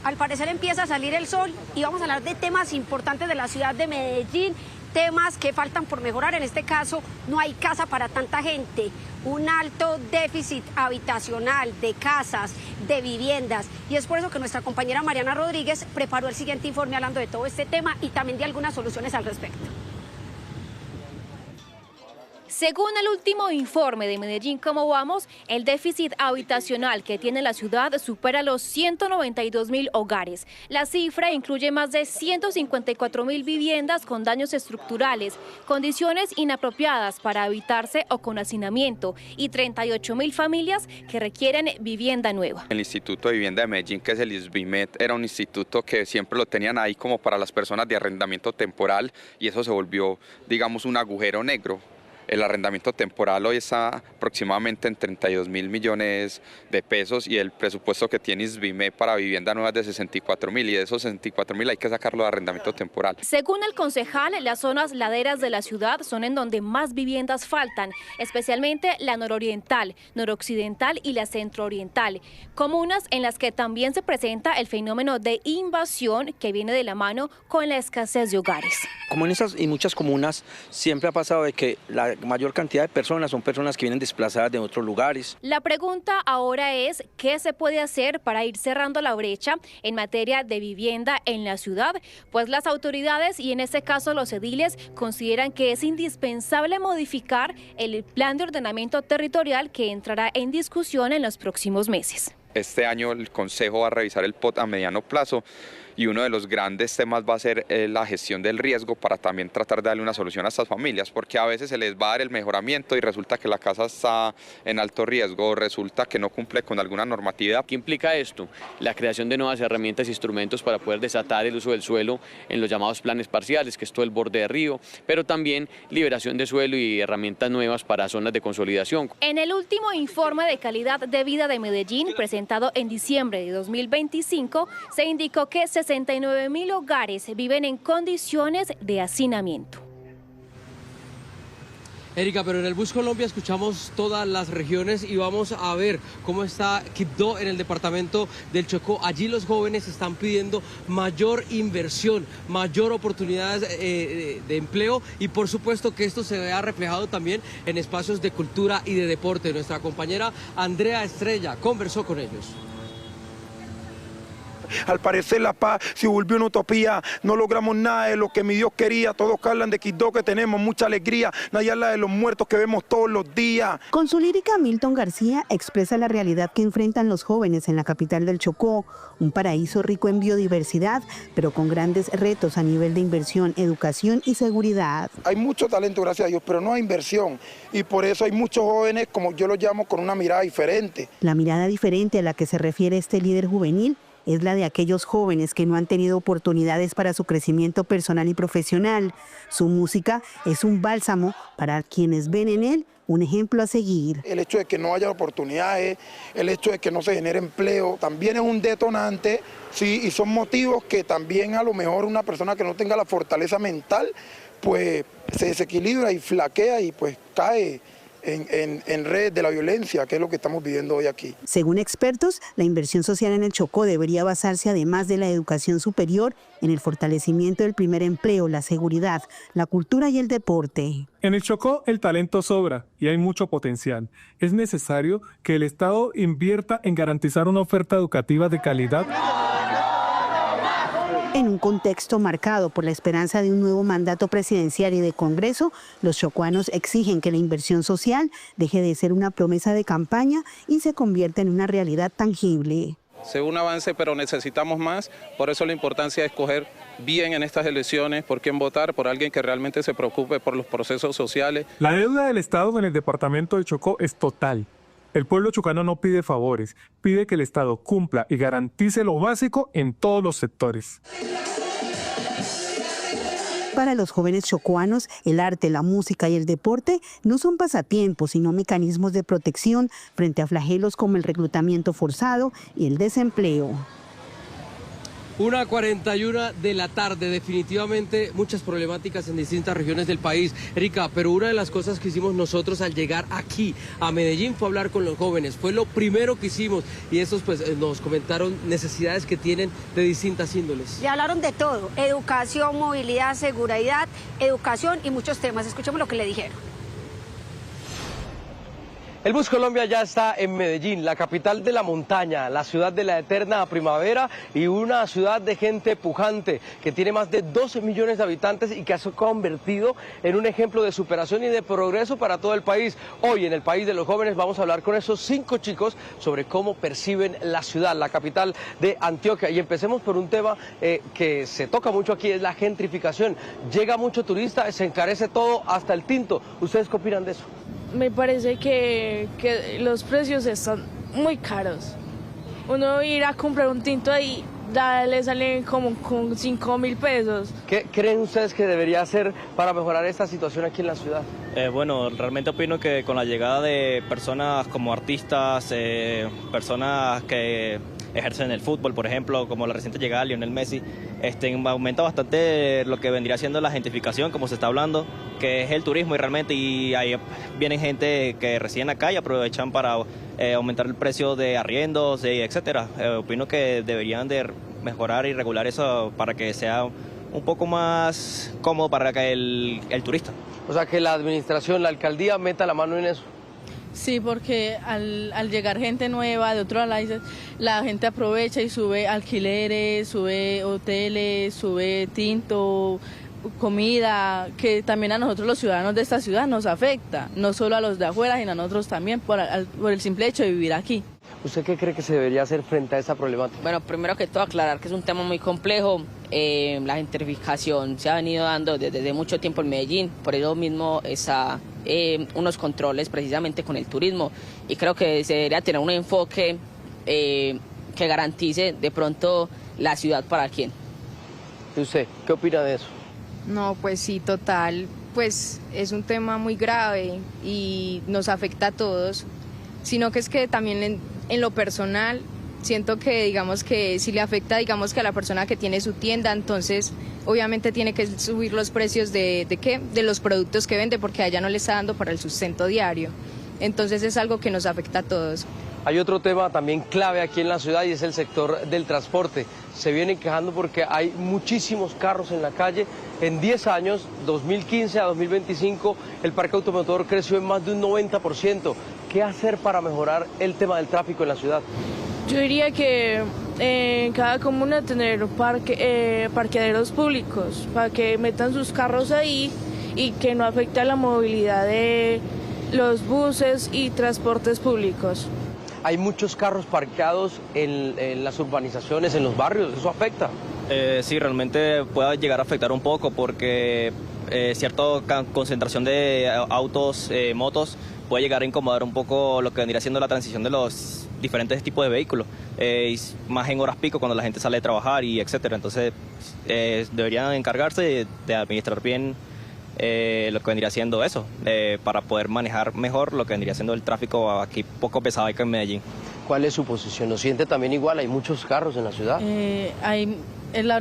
Al parecer empieza a salir el sol y vamos a hablar de temas importantes de la ciudad de Medellín, temas que faltan por mejorar. En este caso, no hay casa para tanta gente, un alto déficit habitacional de casas, de viviendas. Y es por eso que nuestra compañera Mariana Rodríguez preparó el siguiente informe hablando de todo este tema y también de algunas soluciones al respecto. Según el último informe de Medellín Cómo Vamos, el déficit habitacional que tiene la ciudad supera los 192.000 hogares. La cifra incluye más de 154.000 viviendas con daños estructurales, condiciones inapropiadas para habitarse o con hacinamiento y 38.000 familias que requieren vivienda nueva. El Instituto de Vivienda de Medellín, que es el ISVIMED, era un instituto que siempre lo tenían ahí como para las personas de arrendamiento temporal y eso se volvió, digamos, un agujero negro. El arrendamiento temporal hoy está aproximadamente en 32.000 millones de pesos y el presupuesto que tiene ISBIMED para vivienda nueva es de 64.000 y de esos 64.000 hay que sacarlo de arrendamiento temporal. Según el concejal, las zonas laderas de la ciudad son en donde más viviendas faltan, especialmente la nororiental, noroccidental y la centrooriental, comunas en las que también se presenta el fenómeno de invasión que viene de la mano con la escasez de hogares. Como en esas y muchas comunas siempre ha pasado de que la mayor cantidad de personas son personas que vienen desplazadas de otros lugares. La pregunta ahora es ¿qué se puede hacer para ir cerrando la brecha en materia de vivienda en la ciudad? Pues las autoridades y en este caso los ediles consideran que es indispensable modificar el plan de ordenamiento territorial que entrará en discusión en los próximos meses. Este año el Consejo va a revisar el POT a mediano plazo y uno de los grandes temas va a ser la gestión del riesgo para también tratar de darle una solución a estas familias, porque a veces se les va a dar el mejoramiento y resulta que la casa está en alto riesgo o resulta que no cumple con alguna normatividad. ¿Qué implica esto? La creación de nuevas herramientas e instrumentos para poder desatar el uso del suelo en los llamados planes parciales, que es todo el borde de río, pero también liberación de suelo y herramientas nuevas para zonas de consolidación. En el último informe de calidad de vida de Medellín, presentado en diciembre de 2025, se indicó que 69.000 hogares viven en condiciones de hacinamiento. Erika, pero en el Bus Colombia escuchamos todas las regiones y vamos a ver cómo está Quibdó en el departamento del Chocó. Allí los jóvenes están pidiendo mayor inversión, mayor oportunidades de empleo y por supuesto que esto se vea reflejado también en espacios de cultura y de deporte. Nuestra compañera Andrea Estrella conversó con ellos. Al parecer la paz se volvió una utopía, no logramos nada de lo que mi Dios quería, todos hablan de Quibdó que tenemos mucha alegría, nadie habla de los muertos que vemos todos los días. Con su lírica, Milton García expresa la realidad que enfrentan los jóvenes en la capital del Chocó, un paraíso rico en biodiversidad, pero con grandes retos a nivel de inversión, educación y seguridad. Hay mucho talento, gracias a Dios, pero no hay inversión y por eso hay muchos jóvenes, como yo los llamo, con una mirada diferente. La mirada diferente a la que se refiere este líder juvenil es la de aquellos jóvenes que no han tenido oportunidades para su crecimiento personal y profesional. Su música es un bálsamo para quienes ven en él un ejemplo a seguir. El hecho de que no haya oportunidades, el hecho de que no se genere empleo, también es un detonante, sí, y son motivos que también a lo mejor una persona que no tenga la fortaleza mental, pues se desequilibra y flaquea y pues cae en red de la violencia, que es lo que estamos viviendo hoy aquí. Según expertos, la inversión social en el Chocó debería basarse, además de la educación superior, en el fortalecimiento del primer empleo, la seguridad, la cultura y el deporte. En el Chocó el talento sobra y hay mucho potencial. Es necesario que el Estado invierta en garantizar una oferta educativa de calidad. En un contexto marcado por la esperanza de un nuevo mandato presidencial y de Congreso, los chocuanos exigen que la inversión social deje de ser una promesa de campaña y se convierta en una realidad tangible. Se un avance, pero necesitamos más, por eso la importancia de escoger bien en estas elecciones por quién votar, por alguien que realmente se preocupe por los procesos sociales. La deuda del Estado en el departamento de Chocó es total. El pueblo chocano no pide favores, pide que el Estado cumpla y garantice lo básico en todos los sectores. Para los jóvenes chocuanos, el arte, la música y el deporte no son pasatiempos, sino mecanismos de protección frente a flagelos como el reclutamiento forzado y el desempleo. 1:41 de la tarde, definitivamente muchas problemáticas en distintas regiones del país. Erika, pero una de las cosas que hicimos nosotros al llegar aquí a Medellín fue hablar con los jóvenes, fue lo primero que hicimos y estos pues nos comentaron necesidades que tienen de distintas índoles. Le hablaron de todo, educación, movilidad, seguridad, educación y muchos temas. Escuchemos lo que le dijeron. El Bus Colombia ya está en Medellín, la capital de la montaña, la ciudad de la eterna primavera y una ciudad de gente pujante que tiene más de 12 millones de habitantes y que se ha convertido en un ejemplo de superación y de progreso para todo el país. Hoy en el país de los jóvenes vamos a hablar con esos 5 chicos sobre cómo perciben la ciudad, la capital de Antioquia. Y empecemos por un tema que se toca mucho aquí, es la gentrificación. Llega mucho turista, se encarece todo hasta el tinto. ¿Ustedes qué opinan de eso? Me parece que los precios están muy caros. Uno ir a comprar un tinto ahí ya le salen como con 5.000 pesos. ¿Qué creen ustedes que debería hacer para mejorar esta situación aquí en la ciudad? Bueno, realmente opino que con la llegada de personas como artistas, personas que ejercen el fútbol, por ejemplo, como la reciente llegada de Lionel Messi, aumenta bastante lo que vendría siendo la gentrificación, como se está hablando, que es el turismo y ahí vienen gente que residen acá y aprovechan para aumentar el precio de arriendos, etcétera. Opino que deberían de mejorar y regular eso para que sea un poco más cómodo para que el turista. O sea, que la administración, la alcaldía meta la mano en eso. Sí, porque al llegar gente nueva de otros países, la gente aprovecha y sube alquileres, sube hoteles, sube tinto, comida, que también a nosotros los ciudadanos de esta ciudad nos afecta, no solo a los de afuera, sino a nosotros también por el simple hecho de vivir aquí. ¿Usted qué cree que se debería hacer frente a esa problemática? Bueno, primero que todo aclarar que es un tema muy complejo. La gentrificación se ha venido dando desde mucho tiempo en Medellín, por eso mismo está unos controles precisamente con el turismo, y creo que se debería tener un enfoque que garantice de pronto la ciudad para quién. ¿Y usted qué opina de eso? No, pues sí, total, pues es un tema muy grave y nos afecta a todos, sino que es que también en lo personal siento que digamos que si le afecta digamos que a la persona que tiene su tienda, entonces obviamente tiene que subir los precios de los productos que vende, porque allá no le está dando para el sustento diario, entonces es algo que nos afecta a todos. Hay otro tema también clave aquí en la ciudad y es el sector del transporte. Se vienen quejando porque hay muchísimos carros en la calle. En 10 años, 2015 a 2025, el parque automotor creció en más de un 90%. ¿Qué hacer para mejorar el tema del tráfico en la ciudad? Yo diría que en cada comuna tener parqueaderos públicos para que metan sus carros ahí y que no afecte a la movilidad de los buses y transportes públicos. Hay muchos carros parqueados en las urbanizaciones, en los barrios, ¿eso afecta? Sí, realmente puede llegar a afectar un poco porque cierta concentración de autos, motos, puede llegar a incomodar un poco lo que vendría siendo la transición de los diferentes tipos de vehículos, más en horas pico cuando la gente sale de trabajar y etcétera. Entonces deberían encargarse de administrar bien lo que vendría siendo eso, para poder manejar mejor lo que vendría siendo el tráfico aquí poco pesado acá en Medellín. ¿Cuál es su posición? ¿Lo siente también igual? Hay muchos carros en la ciudad.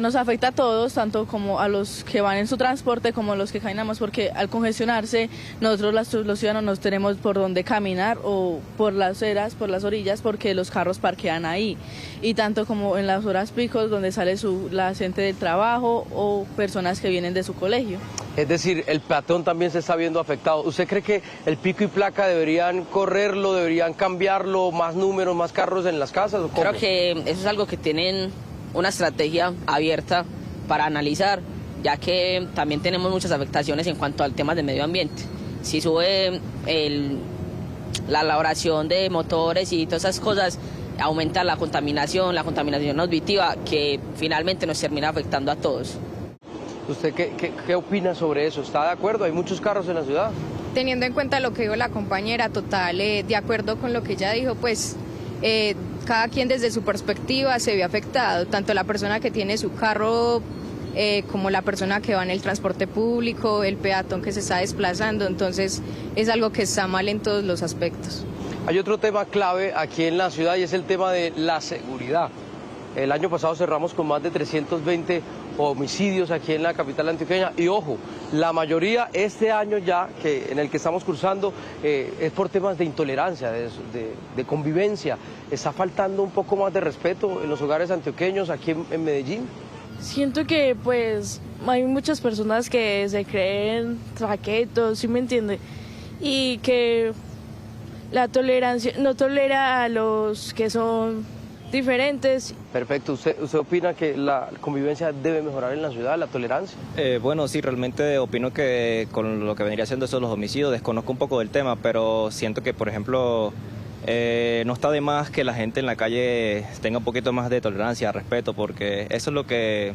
Nos afecta a todos, tanto como a los que van en su transporte como a los que caminamos, porque al congestionarse nosotros los ciudadanos no tenemos por dónde caminar o por las aceras, por las orillas, porque los carros parquean ahí, y tanto como en las horas picos donde sale la gente del trabajo o personas que vienen de su colegio. Es decir, el peatón también se está viendo afectado. ¿Usted cree que el pico y placa deberían correrlo, deberían cambiarlo, más números, más carros en las casas? ¿O cómo? Creo que eso es algo que tienen una estrategia abierta para analizar, ya que también tenemos muchas afectaciones en cuanto al tema del medio ambiente. Si sube la elaboración de motores y todas esas cosas, aumenta la contaminación auditiva, que finalmente nos termina afectando a todos. ¿Usted qué opina sobre eso? ¿Está de acuerdo? ¿Hay muchos carros en la ciudad? Teniendo en cuenta lo que dijo la compañera, total, de acuerdo con lo que ella dijo, pues cada quien desde su perspectiva se ve afectado, tanto la persona que tiene su carro como la persona que va en el transporte público, el peatón que se está desplazando, entonces es algo que está mal en todos los aspectos. Hay otro tema clave aquí en la ciudad y es el tema de la seguridad. El año pasado cerramos con más de 320 homicidios aquí en la capital antioqueña y ojo, la mayoría este año ya en el que estamos cursando es por temas de intolerancia, de convivencia. ¿Está faltando un poco más de respeto en los hogares antioqueños aquí en Medellín? Siento que pues hay muchas personas que se creen traquetos, ¿sí me entiende? Y que la tolerancia no tolera a los que son diferentes. Perfecto. ¿Usted opina que la convivencia debe mejorar en la ciudad, la tolerancia? Bueno, sí, realmente opino que con lo que vendría siendo eso los homicidios, desconozco un poco del tema, pero siento que, por ejemplo, no está de más que la gente en la calle tenga un poquito más de tolerancia, respeto, porque eso es lo que,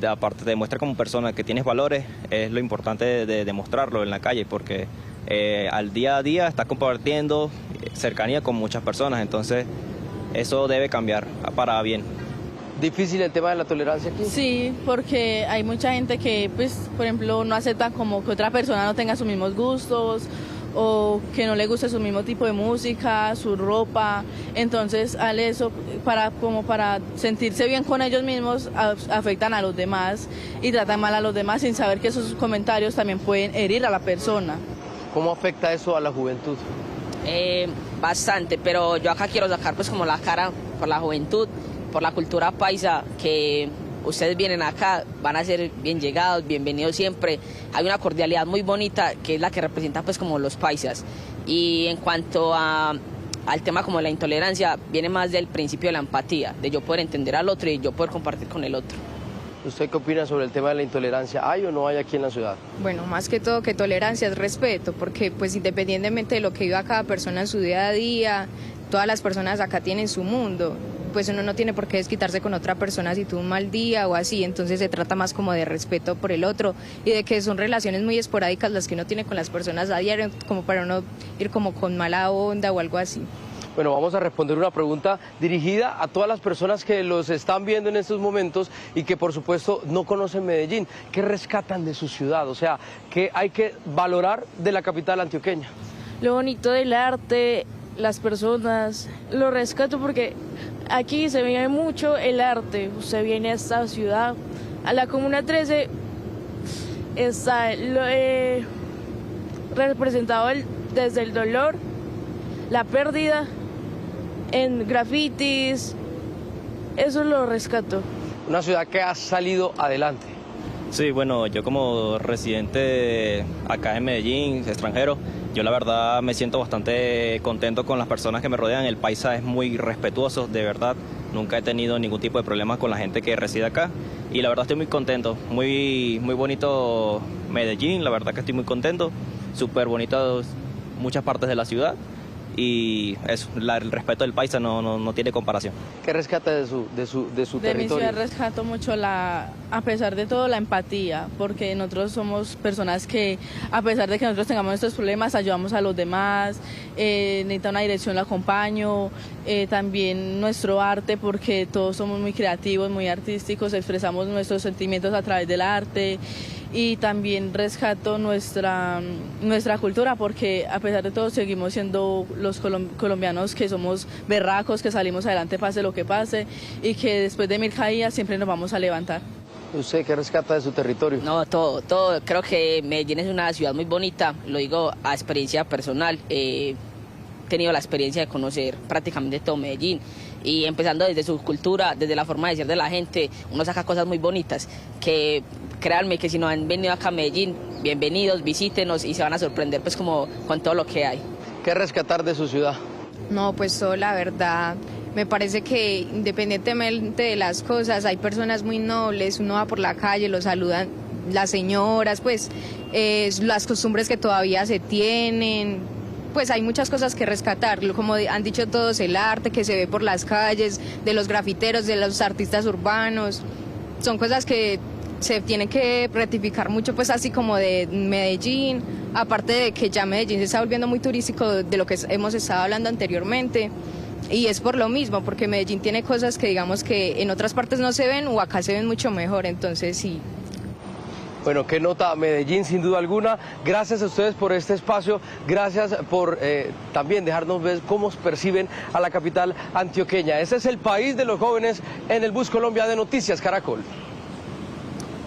aparte, te demuestra como persona que tienes valores, es lo importante de demostrarlo en la calle, porque al día a día estás compartiendo cercanía con muchas personas, entonces eso debe cambiar para bien. ¿Difícil el tema de la tolerancia aquí? Sí, porque hay mucha gente que, pues, por ejemplo, no acepta como que otra persona no tenga sus mismos gustos o que no le guste su mismo tipo de música, su ropa. Entonces, al eso, para sentirse bien con ellos mismos, afectan a los demás y tratan mal a los demás sin saber que esos comentarios también pueden herir a la persona. ¿Cómo afecta eso a la juventud? Bastante, pero yo acá quiero sacar pues como la cara por la juventud, por la cultura paisa, que ustedes vienen acá, van a ser bien llegados, bienvenidos siempre. Hay una cordialidad muy bonita que es la que representa pues como los paisas. Y en cuanto al tema como la intolerancia, viene más del principio de la empatía, de yo poder entender al otro y yo poder compartir con el otro. ¿Usted qué opina sobre el tema de la intolerancia? ¿Hay o no hay aquí en la ciudad? Bueno, más que todo que tolerancia es respeto, porque pues independientemente de lo que viva cada persona en su día a día, todas las personas acá tienen su mundo. Pues uno no tiene por qué desquitarse con otra persona si tuvo un mal día o así, entonces se trata más como de respeto por el otro y de que son relaciones muy esporádicas las que uno tiene con las personas a diario, como para no ir como con mala onda o algo así. Bueno, vamos a responder una pregunta dirigida a todas las personas que los están viendo en estos momentos y que por supuesto no conocen Medellín. ¿Qué rescatan de su ciudad? O sea, ¿qué hay que valorar de la capital antioqueña? Lo bonito del arte, las personas, lo rescato porque aquí se vive mucho el arte. Usted viene a esta ciudad, a la Comuna 13, está representado desde el dolor, la pérdida, en grafitis, eso lo rescato. Una ciudad que ha salido adelante. Sí, bueno, yo como residente acá en Medellín, extranjero, yo la verdad me siento bastante contento con las personas que me rodean. El paisa es muy respetuoso, de verdad. Nunca he tenido ningún tipo de problemas con la gente que reside acá. Y la verdad estoy muy contento. Muy bonito Medellín, la verdad que estoy muy contento. Súper bonito muchas partes de la ciudad. Y eso, el respeto del paisa no tiene comparación. ¿Qué rescata de su territorio? De mi ciudad rescato mucho, a pesar de todo, la empatía, porque nosotros somos personas que, a pesar de que nosotros tengamos nuestros problemas, ayudamos a los demás, necesita una dirección, la acompaño, también nuestro arte, porque todos somos muy creativos, muy artísticos, expresamos nuestros sentimientos a través del arte. Y también rescato nuestra cultura, porque a pesar de todo seguimos siendo los colombianos que somos berracos, que salimos adelante pase lo que pase y que después de 1000 caídas siempre nos vamos a levantar. ¿Usted qué rescata de su territorio? No, todo. Creo que Medellín es una ciudad muy bonita, lo digo a experiencia personal. He tenido la experiencia de conocer prácticamente todo Medellín. Y empezando desde su cultura, desde la forma de ser de la gente, uno saca cosas muy bonitas que, créanme que si no han venido acá a Medellín, bienvenidos, visítenos y se van a sorprender pues como con todo lo que hay. ¿Qué rescatar de su ciudad? No, pues todo, la verdad, me parece que independientemente de las cosas, hay personas muy nobles, uno va por la calle, lo saludan las señoras, pues las costumbres que todavía se tienen. Pues hay muchas cosas que rescatar, como han dicho todos, el arte que se ve por las calles, de los grafiteros, de los artistas urbanos, son cosas que se tienen que rectificar mucho, pues así como de Medellín, aparte de que ya Medellín se está volviendo muy turístico de lo que hemos estado hablando anteriormente, y es por lo mismo, porque Medellín tiene cosas que digamos que en otras partes no se ven o acá se ven mucho mejor, entonces sí. Bueno, qué nota Medellín, sin duda alguna. Gracias a ustedes por este espacio, gracias por también dejarnos ver cómo perciben a la capital antioqueña. Ese es el país de los jóvenes en el Bus Colombia de Noticias Caracol.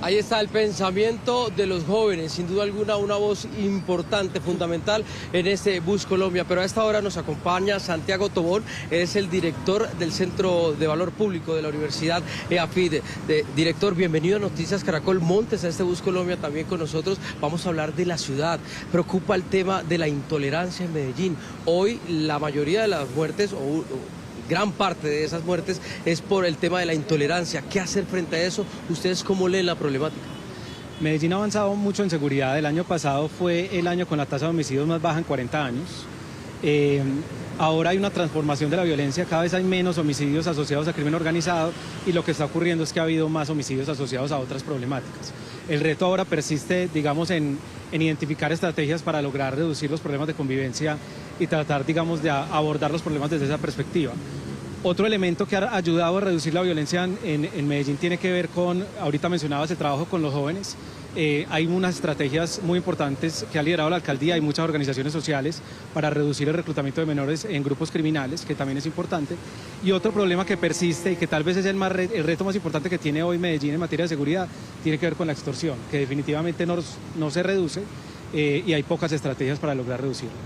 Ahí está el pensamiento de los jóvenes, sin duda alguna una voz importante, fundamental en este Bus Colombia. Pero a esta hora nos acompaña Santiago Tobón, es el director del Centro de Valor Público de la Universidad EAFID. Director, bienvenido a Noticias Caracol. Montes a este Bus Colombia también con nosotros. Vamos a hablar de la ciudad. Preocupa el tema de la intolerancia en Medellín. Hoy la mayoría de las muertes, gran parte de esas muertes es por el tema de la intolerancia. ¿Qué hacer frente a eso? ¿Ustedes cómo leen la problemática? Medellín ha avanzado mucho en seguridad. El año pasado fue el año con la tasa de homicidios más baja en 40 años. Ahora hay una transformación de la violencia, cada vez hay menos homicidios asociados a crimen organizado y lo que está ocurriendo es que ha habido más homicidios asociados a otras problemáticas. El reto ahora persiste, digamos, en identificar estrategias para lograr reducir los problemas de convivencia y tratar, digamos, de abordar los problemas desde esa perspectiva. Otro elemento que ha ayudado a reducir la violencia en Medellín tiene que ver con, ahorita mencionabas, el trabajo con los jóvenes. Hay unas estrategias muy importantes que ha liderado la alcaldía y muchas organizaciones sociales para reducir el reclutamiento de menores en grupos criminales, que también es importante. Y otro problema que persiste y que tal vez es el reto más importante que tiene hoy Medellín en materia de seguridad, tiene que ver con la extorsión, que definitivamente no se reduce y hay pocas estrategias para lograr reducirlo.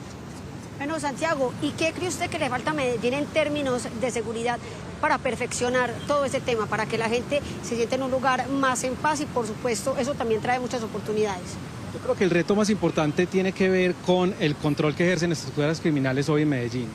Bueno, Santiago, ¿y qué cree usted que le falta a Medellín en términos de seguridad para perfeccionar todo ese tema, para que la gente se sienta en un lugar más en paz y, por supuesto, eso también trae muchas oportunidades? Yo creo que el reto más importante tiene que ver con el control que ejercen las estructuras criminales hoy en Medellín.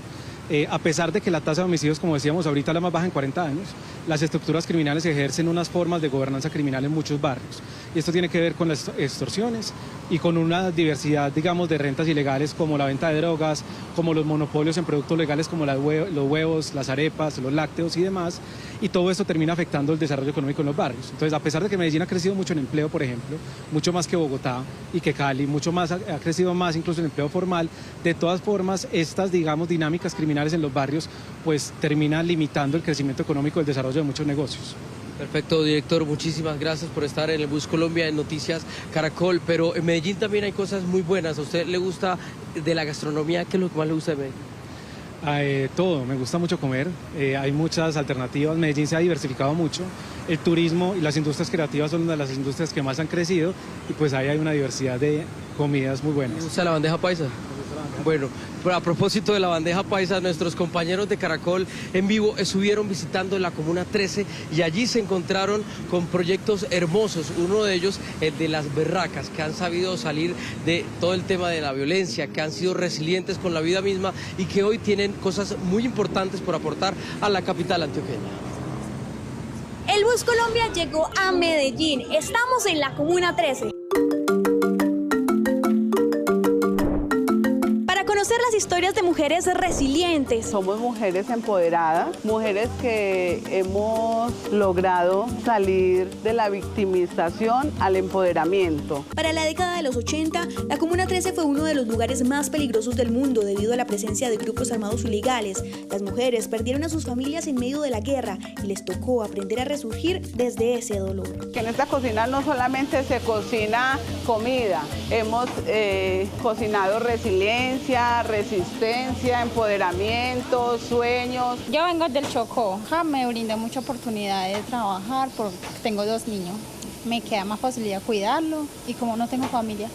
A pesar de que la tasa de homicidios, como decíamos ahorita, es la más baja en 40 años, las estructuras criminales ejercen unas formas de gobernanza criminal en muchos barrios. Y esto tiene que ver con las extorsiones y con una diversidad, digamos, de rentas ilegales como la venta de drogas, como los monopolios en productos legales como los huevos, las arepas, los lácteos y demás. Y todo esto termina afectando el desarrollo económico en los barrios. Entonces, a pesar de que Medellín ha crecido mucho en empleo, por ejemplo, mucho más que Bogotá y que Cali, ha crecido más incluso en empleo formal, de todas formas, estas, digamos, dinámicas criminales en los barrios, pues terminan limitando el crecimiento económico y el desarrollo de muchos negocios. Perfecto, director, muchísimas gracias por estar en el Bus Colombia en Noticias Caracol, pero en Medellín también hay cosas muy buenas. ¿A usted le gusta de la gastronomía? ¿Qué es lo que más le gusta de Medellín? Todo, me gusta mucho comer, hay muchas alternativas, Medellín se ha diversificado mucho, el turismo y las industrias creativas son una de las industrias que más han crecido y pues ahí hay una diversidad de comidas muy buenas. ¿Le gusta la bandeja paisa? Bueno, a propósito de la bandeja paisa, nuestros compañeros de Caracol en vivo estuvieron visitando la Comuna 13 y allí se encontraron con proyectos hermosos, uno de ellos el de las berracas, que han sabido salir de todo el tema de la violencia, que han sido resilientes con la vida misma y que hoy tienen cosas muy importantes por aportar a la capital antioqueña. El Bus Colombia llegó a Medellín, estamos en la Comuna 13. Conocer las historias de mujeres resilientes. Somos mujeres empoderadas, mujeres que hemos logrado salir de la victimización al empoderamiento. Para la década de los 80, la Comuna 13 fue uno de los lugares más peligrosos del mundo debido a la presencia de grupos armados ilegales. Las mujeres perdieron a sus familias en medio de la guerra y les tocó aprender a resurgir desde ese dolor. Que en esta cocina no solamente se cocina comida, hemos cocinado resiliencia, resistencia, empoderamiento, sueños. Yo vengo del Chocó, me brindó mucha oportunidad de trabajar porque tengo 2 niños. Me queda más facilidad cuidarlos y como no tengo familia,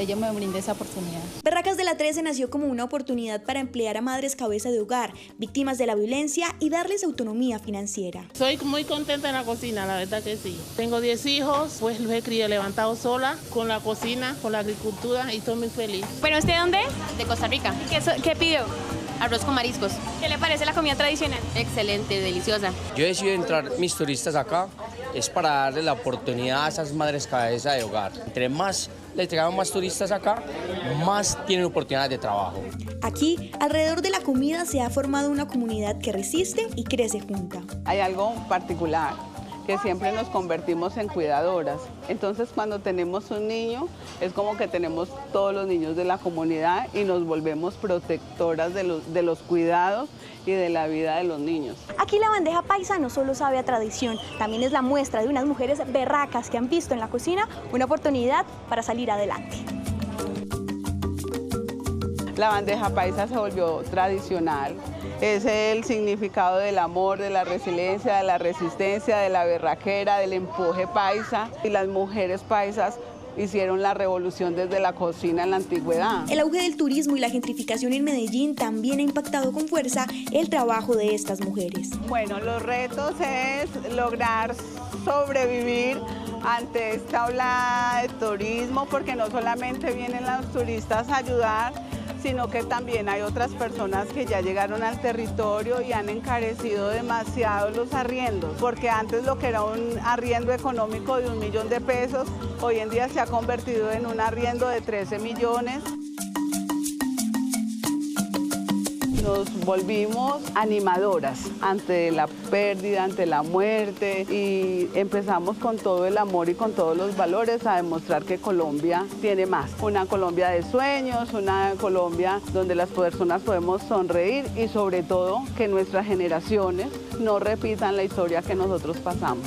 yo me brindé esa oportunidad. Berracas de la 13 nació como una oportunidad para emplear a madres cabeza de hogar, víctimas de la violencia y darles autonomía financiera. Soy muy contenta en la cocina, la verdad que sí. Tengo 10 hijos, pues los he criado levantado sola, con la cocina, con la agricultura y estoy muy feliz. Bueno, ¿usted dónde? De Costa Rica. ¿Qué pidió? Arroz con mariscos. ¿Qué le parece la comida tradicional? Excelente, deliciosa. Yo decido entrar mis turistas acá, es para darle la oportunidad a esas madres cabeza de hogar. Entre más les traigamos más turistas acá, más tienen oportunidades de trabajo. Aquí, alrededor de la comida se ha formado una comunidad que resiste y crece junta. Hay algo particular, que siempre nos convertimos en cuidadoras. Entonces, cuando tenemos un niño, es como que tenemos todos los niños de la comunidad y nos volvemos protectoras de los cuidados y de la vida de los niños. Aquí la bandeja paisa no solo sabe a tradición, también es la muestra de unas mujeres berracas que han visto en la cocina una oportunidad para salir adelante. La bandeja paisa se volvió tradicional. Es el significado del amor, de la resiliencia, de la resistencia, de la berraquera, del empuje paisa. Y las mujeres paisas hicieron la revolución desde la cocina en la antigüedad. El auge del turismo y la gentrificación en Medellín también ha impactado con fuerza el trabajo de estas mujeres. Bueno, los retos es lograr sobrevivir ante esta ola de turismo, porque no solamente vienen los turistas a ayudar, sino que también hay otras personas que ya llegaron al territorio y han encarecido demasiado los arriendos, porque antes lo que era un arriendo económico de 1 millón de pesos, hoy en día se ha convertido en un arriendo de 13 millones. nos volvimos animadoras ante la pérdida, ante la muerte y empezamos con todo el amor y con todos los valores a demostrar que Colombia tiene más. Una Colombia de sueños, una Colombia donde las personas podemos sonreír y sobre todo que nuestras generaciones no repitan la historia que nosotros pasamos.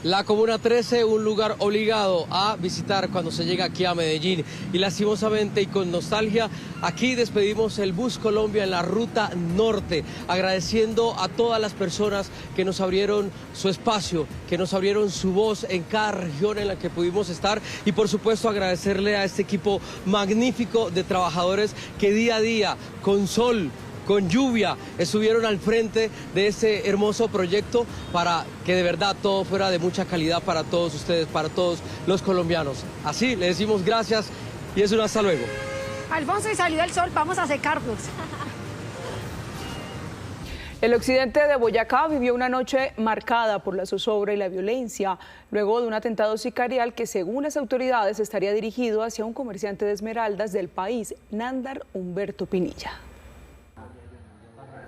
La Comuna 13, un lugar obligado a visitar cuando se llega aquí a Medellín. Y lastimosamente y con nostalgia, aquí despedimos el Bus Colombia en la ruta norte, agradeciendo a todas las personas que nos abrieron su espacio, que nos abrieron su voz en cada región en la que pudimos estar. Y por supuesto agradecerle a este equipo magnífico de trabajadores que día a día, con sol, con lluvia, estuvieron al frente de este hermoso proyecto para que de verdad todo fuera de mucha calidad para todos ustedes, para todos los colombianos. Así le decimos gracias y es un hasta luego. Alfonso, y salió el sol, vamos a secarnos. El occidente de Boyacá vivió una noche marcada por la zozobra y la violencia, luego de un atentado sicarial que, según las autoridades, estaría dirigido hacia un comerciante de esmeraldas del país, Nándar Humberto Pinilla.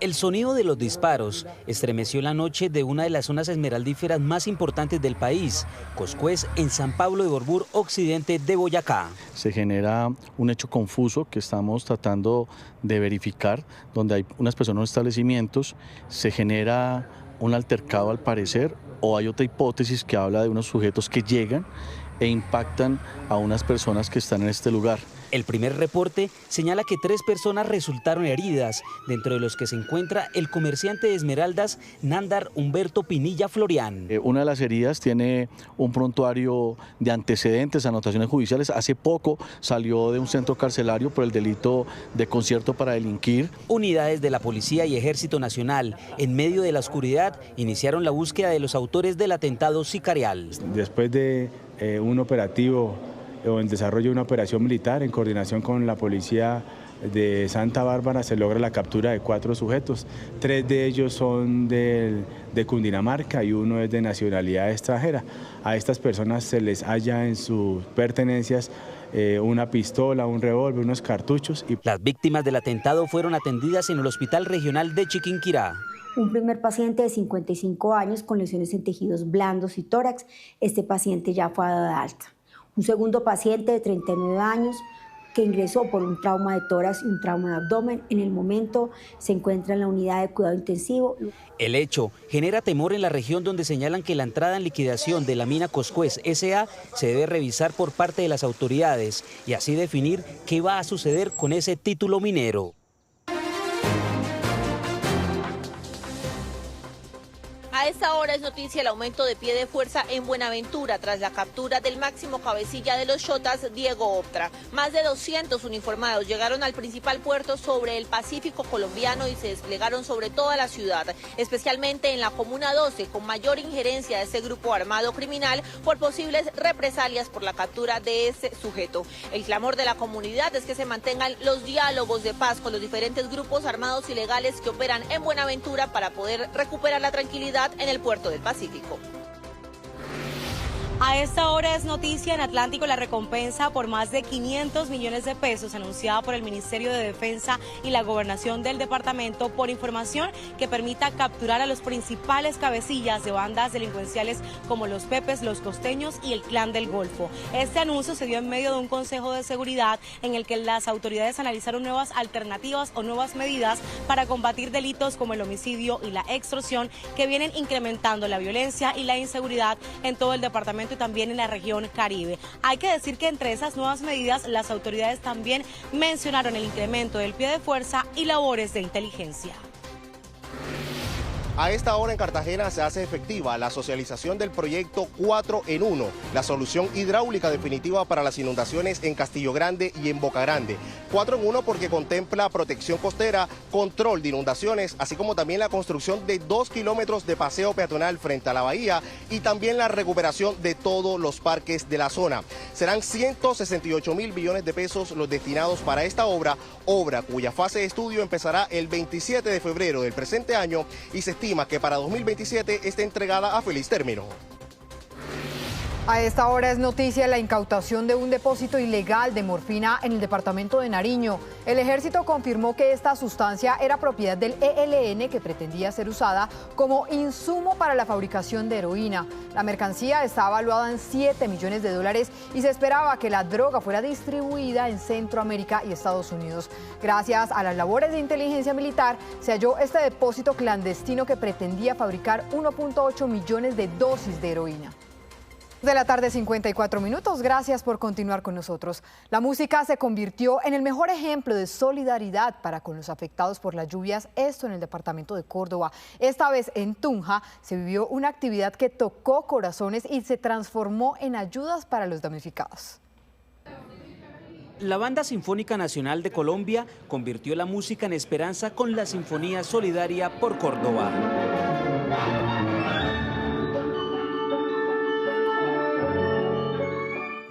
El sonido de los disparos estremeció la noche de una de las zonas esmeraldíferas más importantes del país, Coscuez, en San Pablo de Borbur, occidente de Boyacá. Se genera un hecho confuso que estamos tratando de verificar, donde hay unas personas en los establecimientos, se genera un altercado al parecer, o hay otra hipótesis que habla de unos sujetos que llegan e impactan a unas personas que están en este lugar. El primer reporte señala que 3 personas resultaron heridas, dentro de los que se encuentra el comerciante de esmeraldas Nándar Humberto Pinilla Florián. Una de las heridas tiene un prontuario de antecedentes, anotaciones judiciales. Hace poco salió de un centro carcelario por el delito de concierto para delinquir. Unidades de la Policía y Ejército Nacional, en medio de la oscuridad, iniciaron la búsqueda de los autores del atentado sicarial. Después de un operativo o en desarrollo de una operación militar en coordinación con la policía de Santa Bárbara, se logra la captura de 4 sujetos. 3 de ellos son de Cundinamarca y 1 es de nacionalidad extranjera. A estas personas se les halla en sus pertenencias una pistola, un revólver, unos cartuchos. Las víctimas del atentado fueron atendidas en el Hospital Regional de Chiquinquirá. Un primer paciente de 55 años con lesiones en tejidos blandos y tórax. Este paciente ya fue dado de alta. Un segundo paciente de 39 años que ingresó por un trauma de tórax y un trauma de abdomen. En el momento se encuentra en la unidad de cuidado intensivo. El hecho genera temor en la región, donde señalan que la entrada en liquidación de la mina Coscuez S.A. se debe revisar por parte de las autoridades y así definir qué va a suceder con ese título minero. A esta hora es noticia el aumento de pie de fuerza en Buenaventura tras la captura del máximo cabecilla de los Xotas, Diego Optra. Más de 200 uniformados llegaron al principal puerto sobre el Pacífico colombiano y se desplegaron sobre toda la ciudad, especialmente en la Comuna 12, con mayor injerencia de este grupo armado criminal por posibles represalias por la captura de este sujeto. El clamor de la comunidad es que se mantengan los diálogos de paz con los diferentes grupos armados ilegales que operan en Buenaventura para poder recuperar la tranquilidad en el puerto del Pacífico. A esta hora es noticia en Atlántico la recompensa por más de 500 millones de pesos anunciada por el Ministerio de Defensa y la Gobernación del departamento por información que permita capturar a los principales cabecillas de bandas delincuenciales como los Pepes, los Costeños y el Clan del Golfo. Este anuncio se dio en medio de un consejo de seguridad en el que las autoridades analizaron nuevas alternativas o nuevas medidas para combatir delitos como el homicidio y la extorsión, que vienen incrementando la violencia y la inseguridad en todo el departamento y también en la región Caribe. Hay que decir que entre esas nuevas medidas las autoridades también mencionaron el incremento del pie de fuerza y labores de inteligencia. A esta hora en Cartagena se hace efectiva la socialización del proyecto 4 en 1, la solución hidráulica definitiva para las inundaciones en Castillo Grande y en Boca Grande. 4 en 1 porque contempla protección costera, control de inundaciones, así como también la construcción de 2 kilómetros de paseo peatonal frente a la bahía y también la recuperación de todos los parques de la zona. Serán 168.000 millones de pesos los destinados para esta obra cuya fase de estudio empezará el 27 de febrero del presente año y se estima estima que para 2027 esté entregada a feliz término. A esta hora es noticia la incautación de un depósito ilegal de morfina en el departamento de Nariño. El ejército confirmó que esta sustancia era propiedad del ELN, que pretendía ser usada como insumo para la fabricación de heroína. La mercancía está evaluada en $7 millones y se esperaba que la droga fuera distribuida en Centroamérica y Estados Unidos. Gracias a las labores de inteligencia militar, se halló este depósito clandestino que pretendía fabricar 1.8 millones de dosis de heroína. De la tarde, 54 minutos. Gracias por continuar con nosotros. La música se convirtió en el mejor ejemplo de solidaridad para con los afectados por las lluvias, esto en el departamento de Córdoba. Esta vez en Tunja se vivió una actividad que tocó corazones y se transformó en ayudas para los damnificados. La Banda Sinfónica Nacional de Colombia convirtió la música en esperanza con la Sinfonía Solidaria por Córdoba.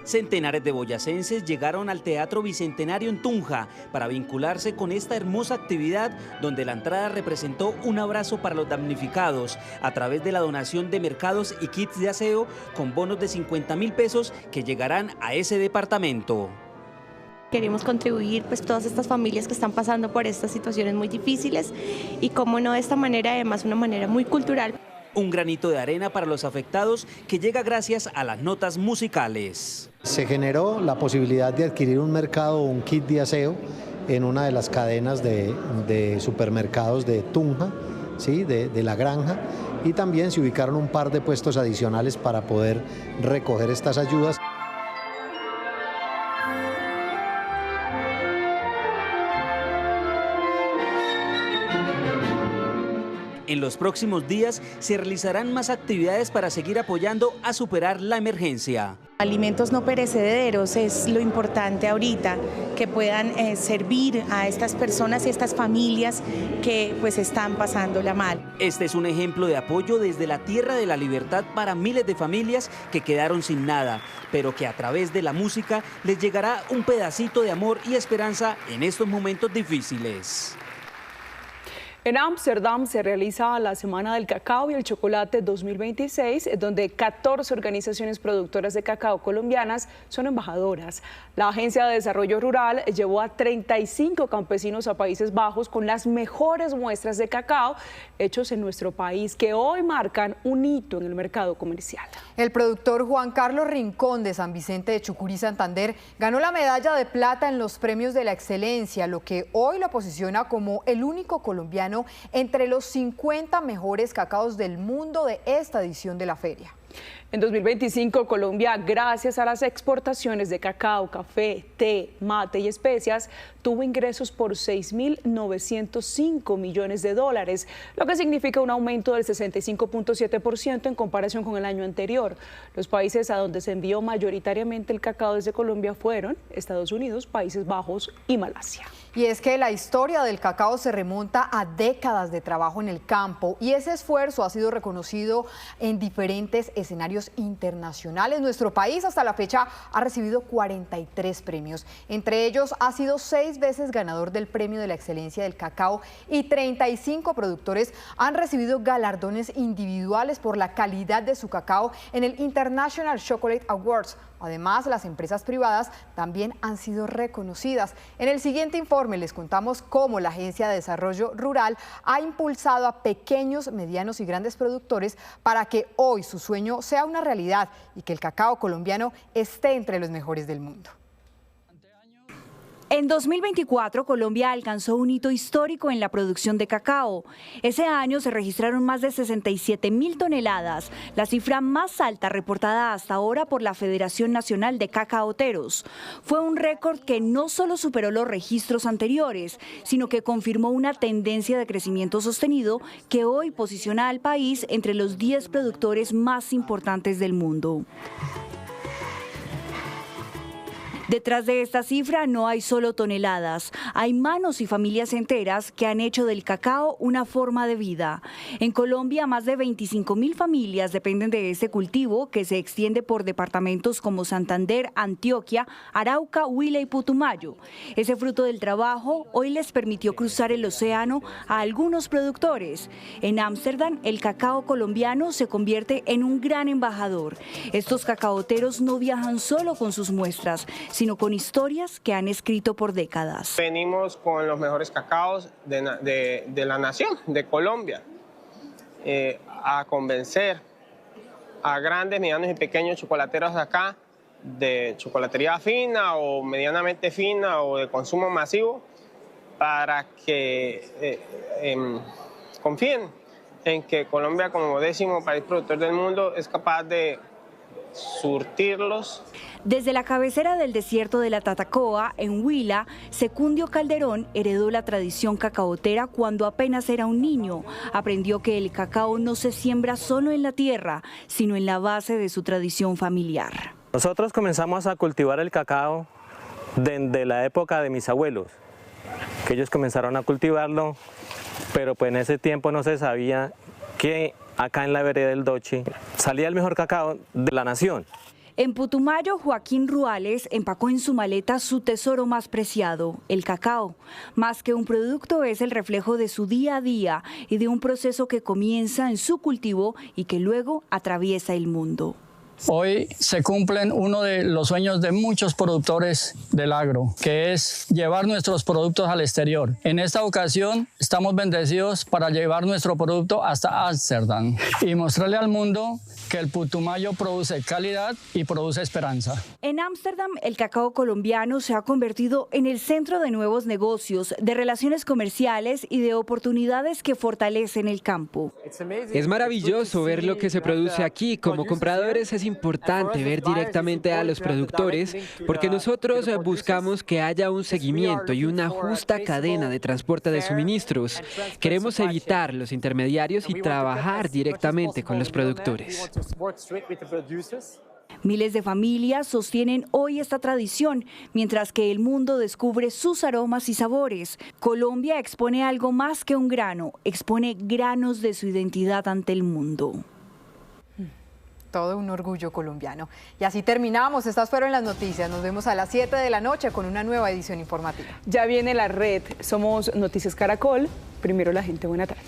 Centenares de boyacenses llegaron al Teatro Bicentenario en Tunja para vincularse con esta hermosa actividad, donde la entrada representó un abrazo para los damnificados a través de la donación de mercados y kits de aseo con bonos de 50.000 pesos que llegarán a ese departamento. Queremos contribuir pues todas estas familias que están pasando por estas situaciones muy difíciles y cómo no de esta manera, además una manera muy cultural. Un granito de arena para los afectados que llega gracias a las notas musicales. Se generó la posibilidad de adquirir un mercado o un kit de aseo en una de las cadenas de supermercados de Tunja, ¿sí? de La Granja, y también se ubicaron un par de puestos adicionales para poder recoger estas ayudas. En los próximos días se realizarán más actividades para seguir apoyando a superar la emergencia. Alimentos no perecederos es lo importante ahorita, que puedan servir a estas personas y estas familias que pues están pasándola mal. Este es un ejemplo de apoyo desde la Tierra de la Libertad para miles de familias que quedaron sin nada, pero que a través de la música les llegará un pedacito de amor y esperanza en estos momentos difíciles. En Ámsterdam se realiza la Semana del Cacao y el Chocolate 2026, donde 14 organizaciones productoras de cacao colombianas son embajadoras. La Agencia de Desarrollo Rural llevó a 35 campesinos a Países Bajos con las mejores muestras de cacao hechos en nuestro país, que hoy marcan un hito en el mercado comercial. El productor Juan Carlos Rincón de San Vicente de Chucurí, Santander, ganó la medalla de plata en los premios de la excelencia, lo que hoy lo posiciona como el único colombiano entre los 50 mejores cacaos del mundo de esta edición de la feria. En 2025, Colombia, gracias a las exportaciones de cacao, café, té, mate y especias, tuvo ingresos por $6.905 millones, lo que significa un aumento del 65.7% en comparación con el año anterior. Los países a donde se envió mayoritariamente el cacao desde Colombia fueron Estados Unidos, Países Bajos y Malasia. Y es que la historia del cacao se remonta a décadas de trabajo en el campo y ese esfuerzo ha sido reconocido en diferentes escenarios internacionales. Nuestro país hasta la fecha ha recibido 43 premios. Entre ellos ha sido 6 veces ganador del Premio de la Excelencia del Cacao y 35 productores han recibido galardones individuales por la calidad de su cacao en el International Chocolate Awards. Además, las empresas privadas también han sido reconocidas. En el siguiente informe les contamos cómo la Agencia de Desarrollo Rural ha impulsado a pequeños, medianos y grandes productores para que hoy su sueño sea una realidad y que el cacao colombiano esté entre los mejores del mundo. En 2024, Colombia alcanzó un hito histórico en la producción de cacao. Ese año se registraron más de 67.000 toneladas, la cifra más alta reportada hasta ahora por la Federación Nacional de Cacaoteros. Fue un récord que no solo superó los registros anteriores, sino que confirmó una tendencia de crecimiento sostenido que hoy posiciona al país entre los 10 productores más importantes del mundo. Detrás de esta cifra no hay solo toneladas, hay manos y familias enteras que han hecho del cacao una forma de vida. En Colombia, más de 25.000 familias dependen de este cultivo que se extiende por departamentos como Santander, Antioquia, Arauca, Huila y Putumayo. Ese fruto del trabajo hoy les permitió cruzar el océano a algunos productores. En Ámsterdam, el cacao colombiano se convierte en un gran embajador. Estos cacaoteros no viajan solo con sus muestras, sino con historias que han escrito por décadas. Venimos con los mejores cacaos de la nación, de Colombia, a convencer a grandes, medianos y pequeños chocolateros de acá, de chocolatería fina o medianamente fina o de consumo masivo, para que confíen en que Colombia, como 10º país productor del mundo, es capaz de surtirlos. Desde la cabecera del desierto de la Tatacoa, en Huila, Secundio Calderón heredó la tradición cacaotera cuando apenas era un niño. Aprendió que el cacao no se siembra solo en la tierra, sino en la base de su tradición familiar. Nosotros comenzamos a cultivar el cacao desde la época de mis abuelos, que ellos comenzaron a cultivarlo, pero pues en ese tiempo no se sabía que acá en la vereda del Dochi salía el mejor cacao de la nación. En Putumayo, Joaquín Ruales empacó en su maleta su tesoro más preciado, el cacao. Más que un producto, es el reflejo de su día a día y de un proceso que comienza en su cultivo y que luego atraviesa el mundo. Hoy se cumplen uno de los sueños de muchos productores del agro, que es llevar nuestros productos al exterior. En esta ocasión estamos bendecidos para llevar nuestro producto hasta Ámsterdam y mostrarle al mundo que el Putumayo produce calidad y produce esperanza. En Ámsterdam, el cacao colombiano se ha convertido en el centro de nuevos negocios, de relaciones comerciales y de oportunidades que fortalecen el campo. Es maravilloso ver lo que se produce aquí. Como compradores es importante ver directamente a los productores porque nosotros buscamos que haya un seguimiento y una justa cadena de transporte de suministros. Queremos evitar los intermediarios y trabajar directamente con los productores. Miles de familias sostienen hoy esta tradición, mientras que el mundo descubre sus aromas y sabores. Colombia expone algo más que un grano, expone granos de su identidad ante el mundo. Todo un orgullo colombiano. Y así terminamos. Estas fueron las noticias. Nos vemos a las 7 de la noche con una nueva edición informativa. Ya viene la red. Somos Noticias Caracol. Primero la gente. Buena tarde.